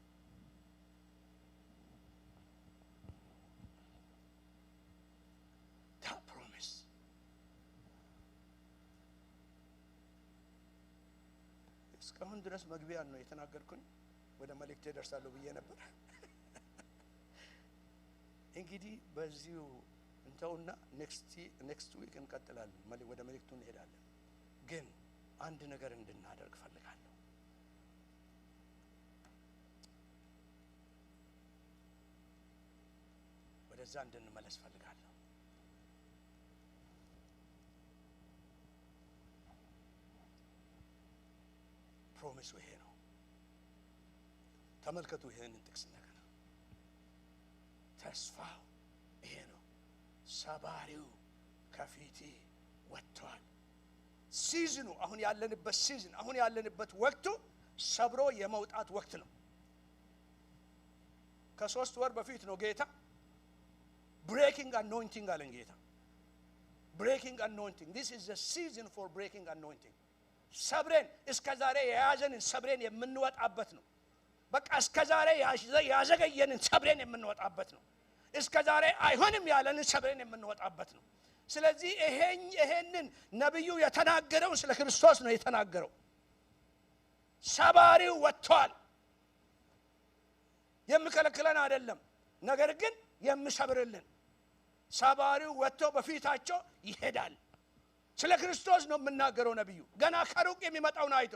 that promise እስካሁን ድረስ መግቢያ ነው የተናገርኩኝ። ወደ መልእክቴ ደርሳለሁ ብዬ ነበር። እንግዲህ በዚሁ እንተውና ኔክስት ዊክ እንቀጥላለን። ወደ መልእክቱ እንሄዳለን። ግን አንድ ነገር እንድናደርግ ፈልጋለሁ። ወደዛ እንድንመለስ ፈልጋለሁ። ፕሮሚሱ ይሄ ነው። ተመልከቱ ይሄንን ጥቅስ እንደገና። ተስፋው ይሄ ነው። ሰባሪው ከፊቴ ወጥቷል። ሲዝኑ አሁን ያለንበት ሲዝን አሁን ያለንበት ወቅቱ ሰብሮ የመውጣት ወቅት ነው። ከ3 ወር በፊት ነው ጌታ breaking anointing አለን። ጌታ breaking anointing, this is the season for breaking anointing። ሰብረን እስከዛሬ የያዘንን ሰብረን የምንወጣበት ነው። በቃ እስከዛሬ ያዘገየንን ሰብረን የምንወጣበት ነው። እስከዛሬ አይሆንም ያለንን ሰብረን የምንወጣበት ነው። ስለዚህ ይሄንን ነብዩ የተናገረው ስለ ክርስቶስ ነው የተናገረው። ሰባሪው ወጥቷል። የሚከለክለን አይደለም፣ ነገር ግን የሚሰብርልን። ሰባሪው ወጥቶ በፊታቸው ይሄዳል። ስለ ክርስቶስ ነው የምናገረው ነብዩ። ገና ከሩቅ የሚመጣውን አይቶ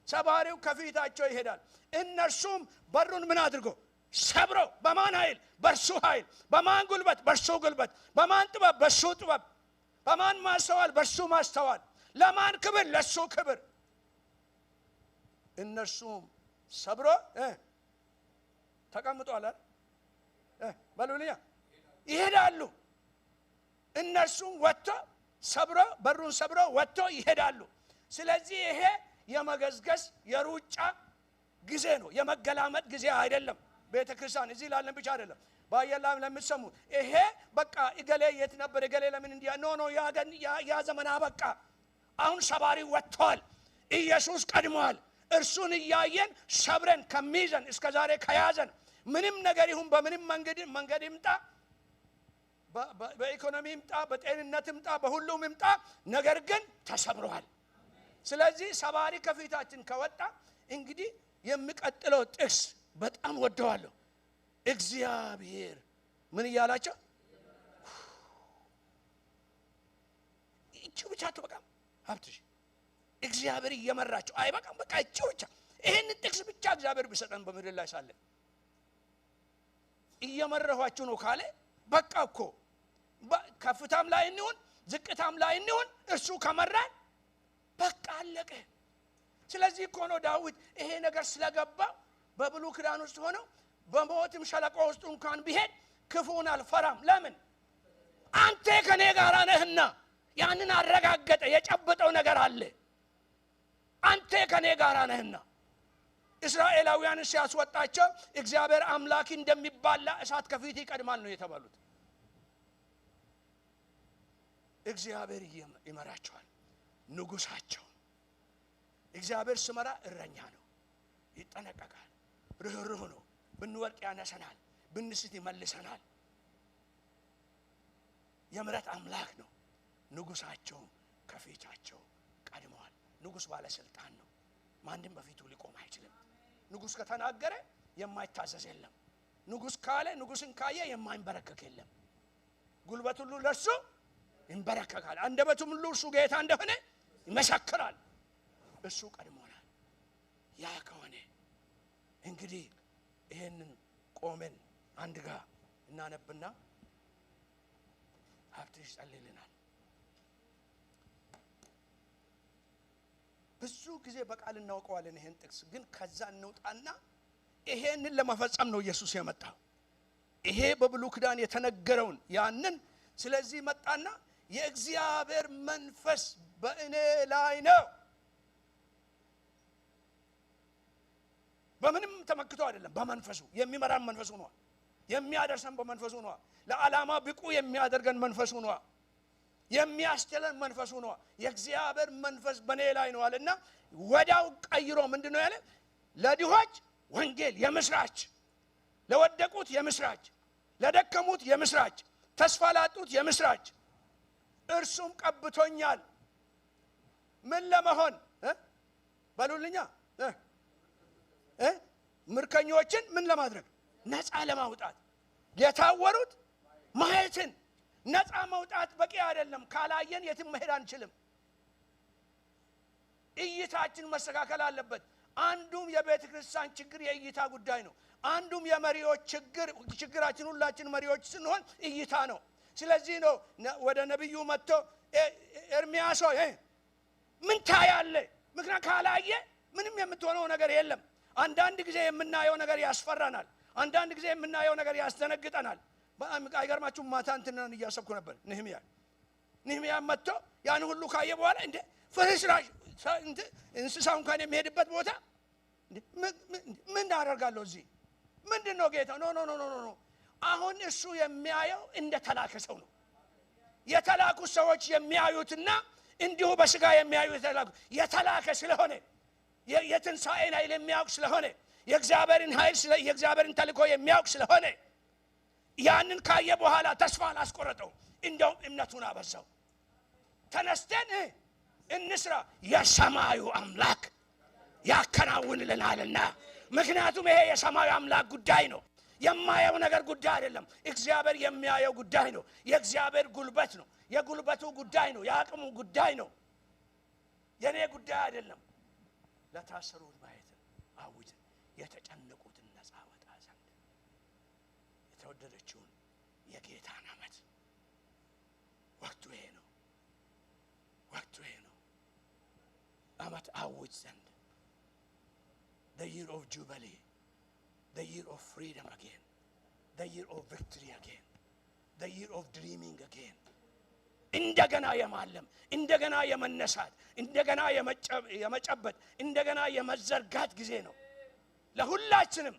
ሰባሪው ከፊታቸው ይሄዳል። እነርሱም በሩን ምን አድርጎ ሰብሮ፣ በማን ኃይል? በርሱ ኃይል። በማን ጉልበት? በርሱ ጉልበት። በማን ጥበብ? በሱ ጥበብ። በማን ማስተዋል? በርሱ ማስተዋል። ለማን ክብር? ለሱ ክብር። እነርሱም ሰብሮ ተቀምጧል በሉልኛ ይሄዳሉ። እነርሱም ወጥቶ ሰብሮ በሩን ሰብሮ ወጥቶ ይሄዳሉ። ስለዚህ ይሄ የመገዝገዝ የሩጫ ጊዜ ነው፣ የመገላመጥ ጊዜ አይደለም። ቤተክርስቲያን እዚህ ላለን ብቻ አይደለም፣ ባየላም ለምትሰሙ ይሄ በቃ እገሌ የት ነበር እገሌ ለምን እንዲያ ኖ ያ ዘመን አበቃ። አሁን ሰባሪው ወጥቷል። ኢየሱስ ቀድሟል። እርሱን እያየን ሰብረን ከሚይዘን እስከዛሬ ከያዘን ምንም ነገር ይሁን በምንም መንገድ ይምጣ፣ በኢኮኖሚ ይምጣ፣ በጤንነት ይምጣ፣ በሁሉም ይምጣ፣ ነገር ግን ተሰብሯል። ስለዚህ ሰባሪ ከፊታችን ከወጣ እንግዲህ የሚቀጥለው ጥቅስ በጣም ወደዋለሁ። እግዚአብሔር ምን እያላቸው እቺው ብቻ አትበቃም ሀብትሽ እግዚአብሔር እየመራችሁ አይበቃም በቃ እቺው ብቻ ይሄን ጥቅስ ብቻ እግዚአብሔር ቢሰጠን በምድር ላይ ሳለ እየመረኋችሁ ነው ካለ በቃ እኮ ከፍታም ላይ እንሁን ዝቅታም ላይ እንሁን እርሱ ከመራን በቃ አለቀ ስለዚህ እኮ ነው ዳዊት ይሄ ነገር ስለገባ በብሉይ ኪዳን ውስጥ ሆኖ በሞትም ሸለቆ ውስጥ እንኳን ቢሄድ ክፉን አልፈራም ለምን አንተ ከኔ ጋር ነህና ያንን አረጋገጠ የጨበጠው ነገር አለ አንተ ከኔ ጋር ነህና እስራኤላውያን ሲያስወጣቸው እግዚአብሔር አምላክ እንደሚባላ እሳት ከፊት ይቀድማል ነው የተባሉት እግዚአብሔር ይመራቸዋል ንጉሳቸው እግዚአብሔር ሲመራ እረኛ ነው ይጠነቀቃል ርህሩህ ነው ብንወርቅ ያነሰናል ብንስት ይመልሰናል የምሕረት አምላክ ነው ንጉሳቸው ከፊታቸው ቀድመዋል ንጉስ ባለስልጣን ነው ማንንም በፊቱ ሊቆም አይችልም ንጉስ ከተናገረ የማይታዘዝ የለም ንጉስ ካለ ንጉስን ካየ የማይንበረከክ የለም ጉልበት ሁሉ ለሱ ይንበረከካል አንደበቱም ሁሉ እሱ ጌታ እንደሆነ ይመሰክራል እሱ ቀድሞናል ያ ከሆነ እንግዲህ ይሄንን ቆመን አንድ ጋር እናነብና ሀብትሽ ጸልይልናል ብዙ ጊዜ በቃል እናውቀዋለን ይሄን ጥቅስ ግን ከዛ እንውጣና ይሄንን ለመፈጸም ነው ኢየሱስ የመጣው ይሄ በብሉይ ኪዳን የተነገረውን ያንን ስለዚህ መጣና የእግዚአብሔር መንፈስ በእኔ ላይ ነው በምንም ተመክቶ አይደለም በመንፈሱ የሚመራን መንፈሱ ነው የሚያደርሰን በመንፈሱ ነው ለዓላማ ብቁ የሚያደርገን መንፈሱ ነው የሚያስችለን መንፈሱ ነው የእግዚአብሔር መንፈስ በኔ ላይ ነው አለና ወዳው ቀይሮ ምንድነው ያለ ለድሆች ወንጌል የምስራች ለወደቁት የምስራች ለደከሙት የምስራች ተስፋ ላጡት የምስራች እርሱም ቀብቶኛል ምን ለመሆን በሉልኛ ምርኮኞችን ምን ለማድረግ ነፃ ለማውጣት የታወሩት ማየትን ነፃ መውጣት በቂ አይደለም ካላየን የትም መሄድ አንችልም እይታችን መስተካከል አለበት አንዱም የቤተ ክርስቲያን ችግር የእይታ ጉዳይ ነው አንዱም የመሪዎች ችግራችን ሁላችን መሪዎች ስንሆን እይታ ነው ስለዚህ ነው ወደ ነብዩ መጥቶ ኤርሚያስ ሆይ ምን ታያለህ ምክንያቱም ካላየ ምንም የምትሆነው ነገር የለም አንዳንድ ጊዜ የምናየው ነገር ያስፈራናል አንዳንድ ጊዜ የምናየው ነገር ያስደነግጠናል አይገርማችሁ ማታ እንትናን እያሰብኩ ነበር ነህምያ መጥቶ ያን ሁሉ ካየ በኋላ እንደ ፍርስራሽ እንስሳው እንኳን የሚሄድበት ቦታ ምን አደርጋለሁ እዚህ ምንድነው ጌታ ኖ አሁን እሱ የሚያየው እንደ ተላከ ሰው ነው የተላኩ ሰዎች የሚያዩትና እንዲሁ በስጋ የሚያዩት የተላከ ስለሆነ የትንሣኤን ኃይል የሚያውቅ ስለሆነ የእግዚአብሔርን ኃይል የእግዚአብሔርን ተልእኮ የሚያውቅ ስለሆነ ያንን ካየ በኋላ ተስፋ አላስቆረጠው እንደውም እምነቱን አበዛው ተነስተን እንስራ የሰማዩ አምላክ ያከናውንልናልና ምክንያቱም ይሄ የሰማዩ አምላክ ጉዳይ ነው የማየው ነገር ጉዳይ አይደለም እግዚአብሔር የሚያየው ጉዳይ ነው የእግዚአብሔር ጉልበት ነው የጉልበቱ ጉዳይ ነው የአቅሙ ጉዳይ ነው የኔ ጉዳይ አይደለም ለታሰሩት ማየት አውጅ የተጨነቁትን ነፃ ወጣ ዘንድ የተወደደችውን የጌታን ዓመት ወቅቱ ይሄ ነው ዓመት አውጅ ዘንድ the year of jubilee the year of freedom again the year of victory again the year of dreaming again እንደገና የማለም እንደገና የመነሳት እንደገና የመጨበጥ እንደገና የመዘርጋት ጊዜ ነው ለሁላችንም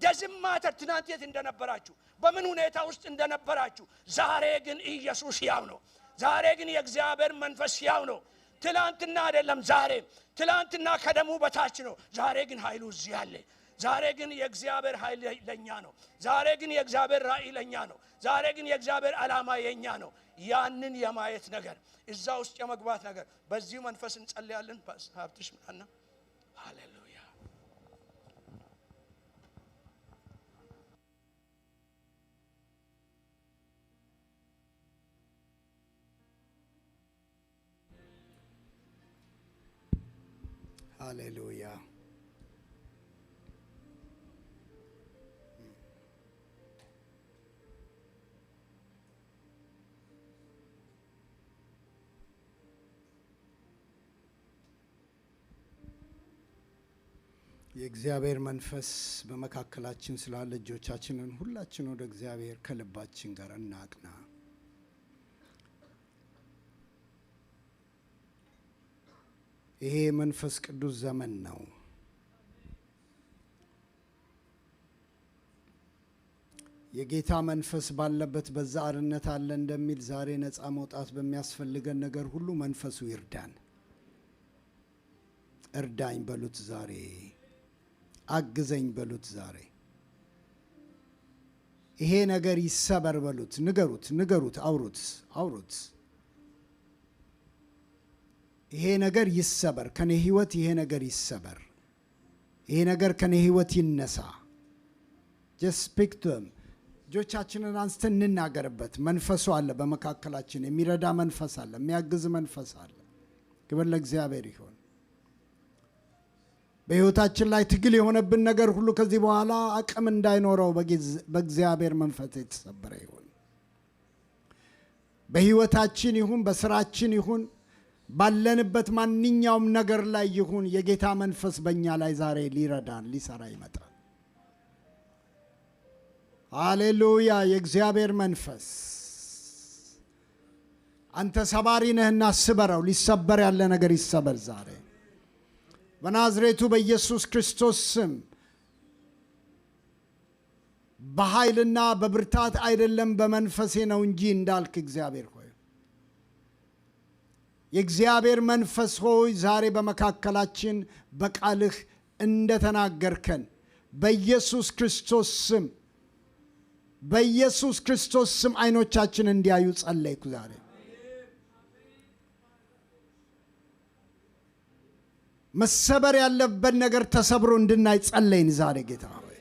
doesn't matter ትናንት የት እንደነበራችሁ በምን ሁኔታ ውስጥ እንደነበራችሁ ዛሬ ግን ኢየሱስ ያው ነው ዛሬ ግን የእግዚአብሔር መንፈስ ያው ነው ትላንትና አይደለም ዛሬ ትላንትና ከደሙ በታች ነው ዛሬ ግን ኃይሉ እዚህ አለ ዛሬ ግን የእግዚአብሔር ኃይል ለኛ ነው ዛሬ ግን የእግዚአብሔር ራእይ ለኛ ነው ዛሬ ግን የእግዚአብሔር ዓላማ የኛ ነው ያንን የማየት ነገር እዛ ውስጥ የመግባት ነገር በዚህ መንፈስ እንጸልያለን ሀብትሽ ምናና ሃሌሉያ ሃሌሉያ። የእግዚአብሔር መንፈስ በመካከላችን ስላለ እጆቻችንን ሁላችን ወደ እግዚአብሔር ከልባችን ጋር እናቅና። ይሄ መንፈስ ቅዱስ ዘመን ነው። የጌታ መንፈስ ባለበት በዛ አርነት አለ እንደሚል ዛሬ ነፃ መውጣት በሚያስፈልገን ነገር ሁሉ መንፈሱ ይርዳን። እርዳኝ በሉት ዛሬ። አግዘኝ በሉት ዛሬ። ይሄ ነገር ይሰበር በሉት። ንገሩት፣ አውሩት። ይሄ ነገር ይሰበር ከኔ ህይወት፣ ይሄ ነገር ይሰበር፣ ይሄ ነገር ከኔ ህይወት ይነሳ። just speak to him። እጆቻችንን አንስተን እንናገርበት። መንፈሱ አለ በመካከላችን፣ የሚረዳ መንፈስ አለ፣ የሚያግዝ መንፈስ አለ። ክብር ለእግዚአብሔር ይሁን። በህይወታችን ላይ ትግል የሆነብን ነገር ሁሉ ከዚህ በኋላ አቅም እንዳይኖረው በእግዚአብሔር መንፈስ የተሰበረ ይሁን። በህይወታችን ይሁን፣ በስራችን ይሁን፣ ባለንበት ማንኛውም ነገር ላይ ይሁን የጌታ መንፈስ በእኛ ላይ ዛሬ ሊረዳን ሊሰራ ይመጣል። ሃሌሉያ። የእግዚአብሔር መንፈስ አንተ ሰባሪ ነህና ስበረው። ሊሰበር ያለ ነገር ይሰበር ዛሬ በናዝሬቱ በኢየሱስ ክርስቶስ ስም። በኃይልና በብርታት አይደለም በመንፈሴ ነው እንጂ እንዳልክ እግዚአብሔር ሆይ፣ የእግዚአብሔር መንፈስ ሆይ ዛሬ በመካከላችን በቃልህ እንደተናገርከን በኢየሱስ ክርስቶስ ስም አይኖቻችን እንዲያዩ ጸለይኩ ዛሬ። መሰበር ያለበት ነገር ተሰብሮ እንድናይ ጸለይን ዛሬ ጌታ ሆይ።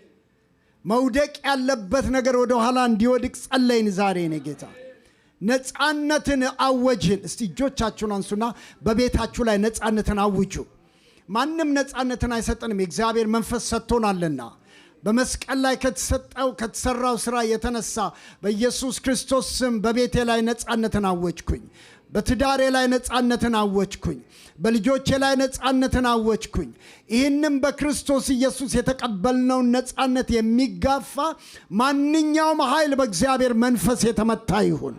መውደቅ ያለበት ነገር ወደ ኋላ እንዲወድቅ ጸለይን ዛሬ ኔ ጌታ። ነፃነትን አወጅን። እስቲ እጆቻችሁን አንሱና በቤታችሁ ላይ ነፃነትን አውጁ። ማንም ነፃነትን አይሰጠንም፣ የእግዚአብሔር መንፈስ ሰጥቶናልና። በመስቀል ላይ ከተሰራው ስራ የተነሳ በኢየሱስ ክርስቶስ ስም በቤቴ ላይ ነፃነትን አወጅኩኝ። በትዳሬ ላይ ነፃነትን አወጅኩኝ። በልጆቼ ላይ ነፃነትን አወጅኩኝ። ይህንም በክርስቶስ ኢየሱስ የተቀበልነውን ነፃነት የሚጋፋ ማንኛውም ኃይል በእግዚአብሔር መንፈስ የተመታ ይሁን።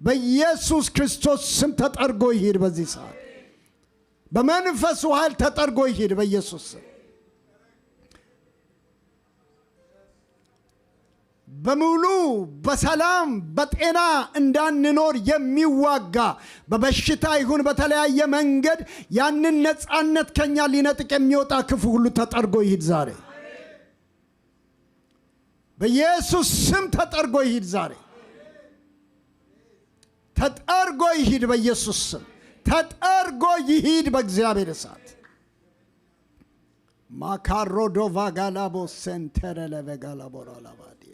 በኢየሱስ ክርስቶስ ስም ተጠርጎ ይሂድ። በዚህ ሰዓት በመንፈሱ ኃይል ተጠርጎ ይሂድ በኢየሱስ ስም። በሙሉ በሰላም በጤና እንዳንኖር የሚዋጋ በበሽታ ይሁን በተለያየ መንገድ ያንን ነፃነት ከኛ ሊነጥቅ የሚወጣ ክፉ ሁሉ ተጠርጎ ይሂድ ዛሬ በኢየሱስ ስም። ተጠርጎ ይሂድ ዛሬ። ተጠርጎ ይሂድ በኢየሱስ ስም። ተጠርጎ ይሂድ በእግዚአብሔር እሳት። ማካሮዶቫ ጋላቦ ሴንተረለቨ ጋላቦራላባዲያ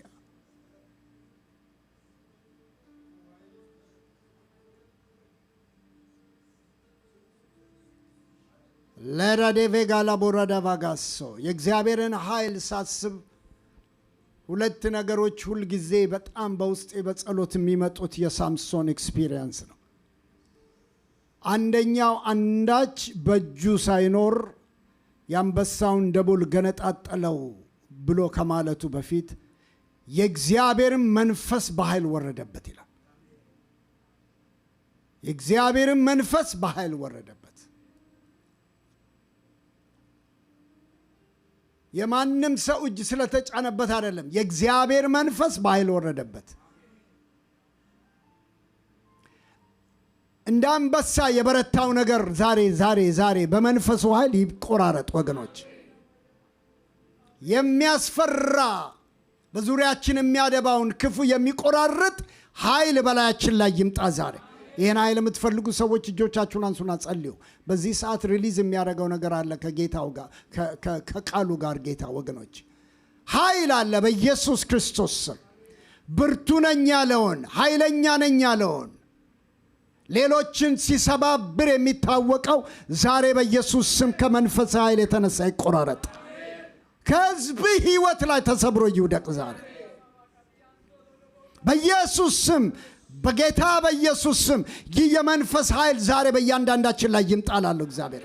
ለራዴቬ ጋላቦራዳቫጋሶ። የእግዚአብሔርን ኃይል ሳስብ ሁለት ነገሮች ሁል ጊዜ በጣም በውስጤ በጸሎት የሚመጡት የሳምሶን ኤክስፒሪየንስ ነው። አንደኛው አንዳች በእጁ ሳይኖር የአንበሳውን ደቦል ገነጣጠለው ብሎ ከማለቱ በፊት የእግዚአብሔርን መንፈስ በኃይል ወረደበት ይላል። የእግዚአብሔርን መንፈስ በኃይል ወረደበት። የማንም ሰው እጅ ስለተጫነበት አይደለም። የእግዚአብሔር መንፈስ በኃይል ወረደበት። እንደ አንበሳ የበረታው ነገር ዛሬ በመንፈሱ ኃይል ይቆራረጥ ወገኖች። የሚያስፈራ በዙሪያችን የሚያደባውን ክፉ የሚቆራርጥ ኃይል በላያችን ላይ ይምጣ ዛሬ። ይህን ኃይል የምትፈልጉ ሰዎች እጆቻችሁን አንሱና ጸልዩ። በዚህ ሰዓት ሪሊዝ የሚያደርገው ነገር አለ ከጌታው ጋር ከቃሉ ጋር ጌታ ወገኖች ኃይል አለ በኢየሱስ ክርስቶስ ስም። ብርቱ ነኝ ያለውን ኃይለኛ ነኝ ያለውን ሌሎችን ሲሰባብር የሚታወቀው ዛሬ በኢየሱስ ስም ከመንፈስ ኃይል የተነሳ ይቆራረጥ። ከሕዝብ ሕይወት ላይ ተሰብሮ ይውደቅ ዛሬ በኢየሱስ ስም። በጌታ በኢየሱስ ስም ይህ የመንፈስ ኃይል ዛሬ በእያንዳንዳችን ላይ ይምጣላለሁ። እግዚአብሔር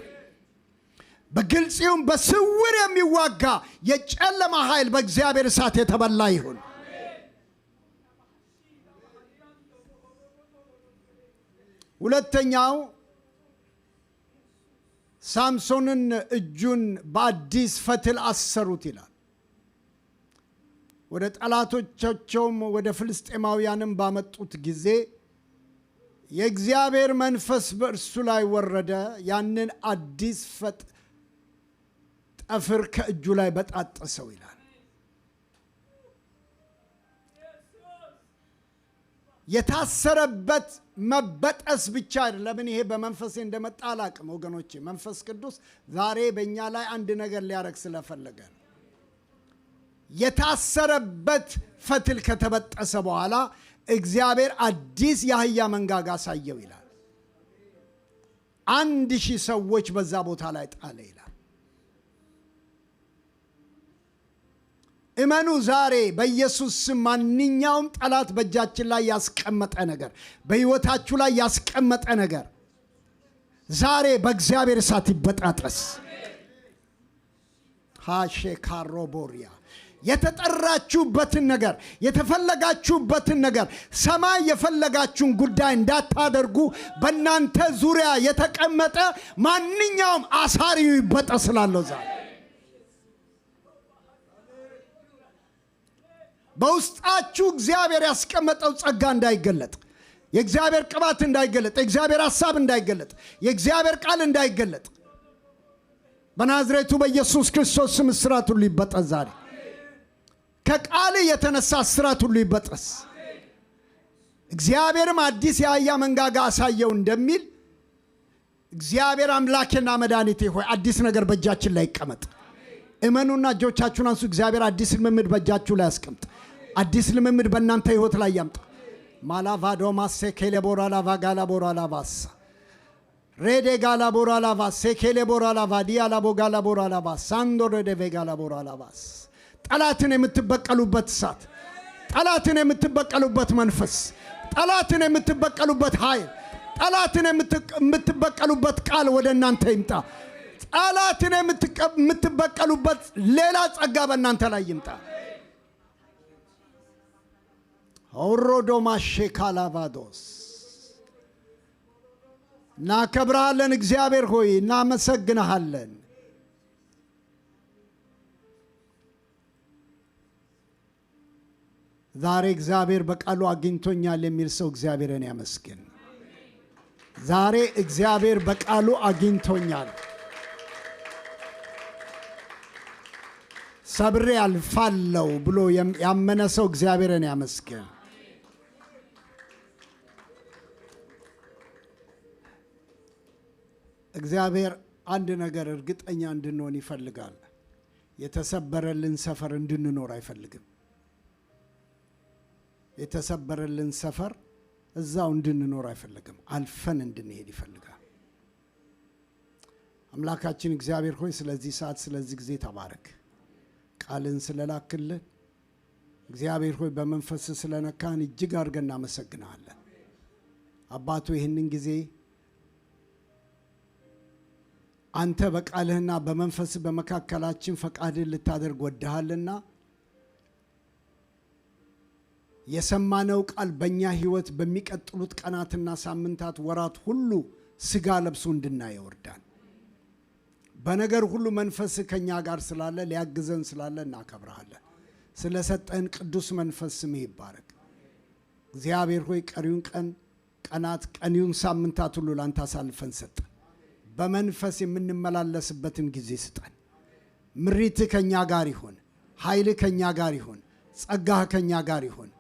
በግልጽም በስውር የሚዋጋ የጨለማ ኃይል በእግዚአብሔር እሳት የተበላ ይሁን። ሁለተኛው ሳምሶንን እጁን በአዲስ ፈትል አሰሩት ይላል። ወደ ጠላቶቻቸውም ወደ ፍልስጤማውያንም ባመጡት ጊዜ የእግዚአብሔር መንፈስ በእርሱ ላይ ወረደ። ያንን አዲስ ጠፍር ከእጁ ላይ በጣጠሰው ይላል። የታሰረበት መበጠስ ብቻ አይደለም። ይሄ በመንፈስ እንደመጣ አላቅም ወገኖቼ። መንፈስ ቅዱስ ዛሬ በእኛ ላይ አንድ ነገር ሊያረግ ስለፈለገ ነው። የታሰረበት ፈትል ከተበጠሰ በኋላ እግዚአብሔር አዲስ የአህያ መንጋጋ አሳየው ይላል። 1000 ሰዎች በዛ ቦታ ላይ ጣለ ይላል። እመኑ ዛሬ በኢየሱስ ስም ማንኛውም ጠላት በእጃችን ላይ ያስቀመጠ ነገር፣ በሕይወታችሁ ላይ ያስቀመጠ ነገር ዛሬ በእግዚአብሔር እሳት ይበጣጠስ። ሃሼካሮቦሪያ የተጠራችሁበትን ነገር የተፈለጋችሁበትን ነገር ሰማይ የፈለጋችሁን ጉዳይ እንዳታደርጉ በእናንተ ዙሪያ የተቀመጠ ማንኛውም አሳሪው ይበጠስላለሁ ዛሬ በውስጣችሁ እግዚአብሔር ያስቀመጠው ጸጋ እንዳይገለጥ፣ የእግዚአብሔር ቅባት እንዳይገለጥ፣ የእግዚአብሔር ሐሳብ እንዳይገለጥ፣ የእግዚአብሔር ቃል እንዳይገለጥ በናዝሬቱ በኢየሱስ ክርስቶስ ስም እስራት ሁሉ ይበጠስ ዛሬ። ከቃል የተነሳ እስራት ሁሉ ይበጠስ። እግዚአብሔርም አዲስ የአህያ መንጋጋ አሳየው እንደሚል እግዚአብሔር አምላኬና መድኃኒቴ ሆይ አዲስ ነገር በእጃችን ላይ ይቀመጥ። እመኑና እጆቻችሁን አንሱ። እግዚአብሔር አዲስ ልምምድ በእጃችሁ ላይ ያስቀምጥ። አዲስ ልምምድ በእናንተ ሕይወት ላይ ያምጣ። ማላቫዶ ማሴኬሌ ቦራ ላቫ ጋላ ቦራ ላቫስ ሬዴ ጋላ ቦራ ላቫስ ሴኬሌ ቦራ ላቫ ዲያላ ቦጋላ ቦራ ላቫስ ሳንዶ ሬዴ ቬጋላ ቦራ ላቫስ ጠላትን የምትበቀሉበት እሳት፣ ጠላትን የምትበቀሉበት መንፈስ፣ ጠላትን የምትበቀሉበት ኃይል፣ ጠላትን የምትበቀሉበት ቃል ወደ እናንተ ይምጣ። ጠላትን የምትበቀሉበት ሌላ ጸጋ በእናንተ ላይ ይምጣ። ኦሮዶማሼ ካላቫዶስ እናከብርሃለን። እግዚአብሔር ሆይ እናመሰግንሃለን። ዛሬ እግዚአብሔር በቃሉ አግኝቶኛል የሚል ሰው እግዚአብሔርን ያመስግን። ዛሬ እግዚአብሔር በቃሉ አግኝቶኛል፣ ሰብሬ አልፋለሁ ብሎ ያመነ ሰው እግዚአብሔርን ያመስግን። እግዚአብሔር አንድ ነገር እርግጠኛ እንድንሆን ይፈልጋል። የተሰበረልን ሰፈር እንድንኖር አይፈልግም። የተሰበረልን ሰፈር እዛው እንድንኖር አይፈልግም። አልፈን እንድንሄድ ይፈልጋል። አምላካችን እግዚአብሔር ሆይ ስለዚህ ሰዓት ስለዚህ ጊዜ ተባረክ። ቃልን ስለላክልን እግዚአብሔር ሆይ በመንፈስ ስለነካን እጅግ አድርገን እናመሰግናለን። አባቱ ይህንን ጊዜ አንተ በቃልህና በመንፈስ በመካከላችን ፈቃድን ልታደርግ ወደሃልና የሰማነው ቃል በእኛ ሕይወት በሚቀጥሉት ቀናትና ሳምንታት ወራት ሁሉ ስጋ ለብሶ እንድናየው እርዳን። በነገር ሁሉ መንፈስ ከኛ ጋር ስላለ ሊያግዘን ስላለ እናከብርሃለን። ስለሰጠህን ቅዱስ መንፈስ ስምህ ይባረክ። እግዚአብሔር ሆይ ቀሪውን ቀናት ቀሪውን ሳምንታት ሁሉ ላንተ አሳልፈን ሰጠን። በመንፈስ የምንመላለስበትን ጊዜ ስጠን። ምሪትህ ከኛ ጋር ይሁን፣ ኃይልህ ከኛ ጋር ይሁን፣ ጸጋህ ከኛ ጋር ይሁን።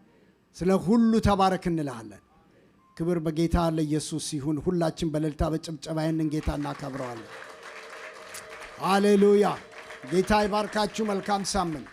ስለ ሁሉ ተባረክ እንልሃለን። ክብር በጌታ ለኢየሱስ ይሁን። ሁላችን በእልልታ በጭብጨባ ይህንን ጌታ እናከብረዋለን። ሃሌሉያ። ጌታ ይባርካችሁ። መልካም ሳምንት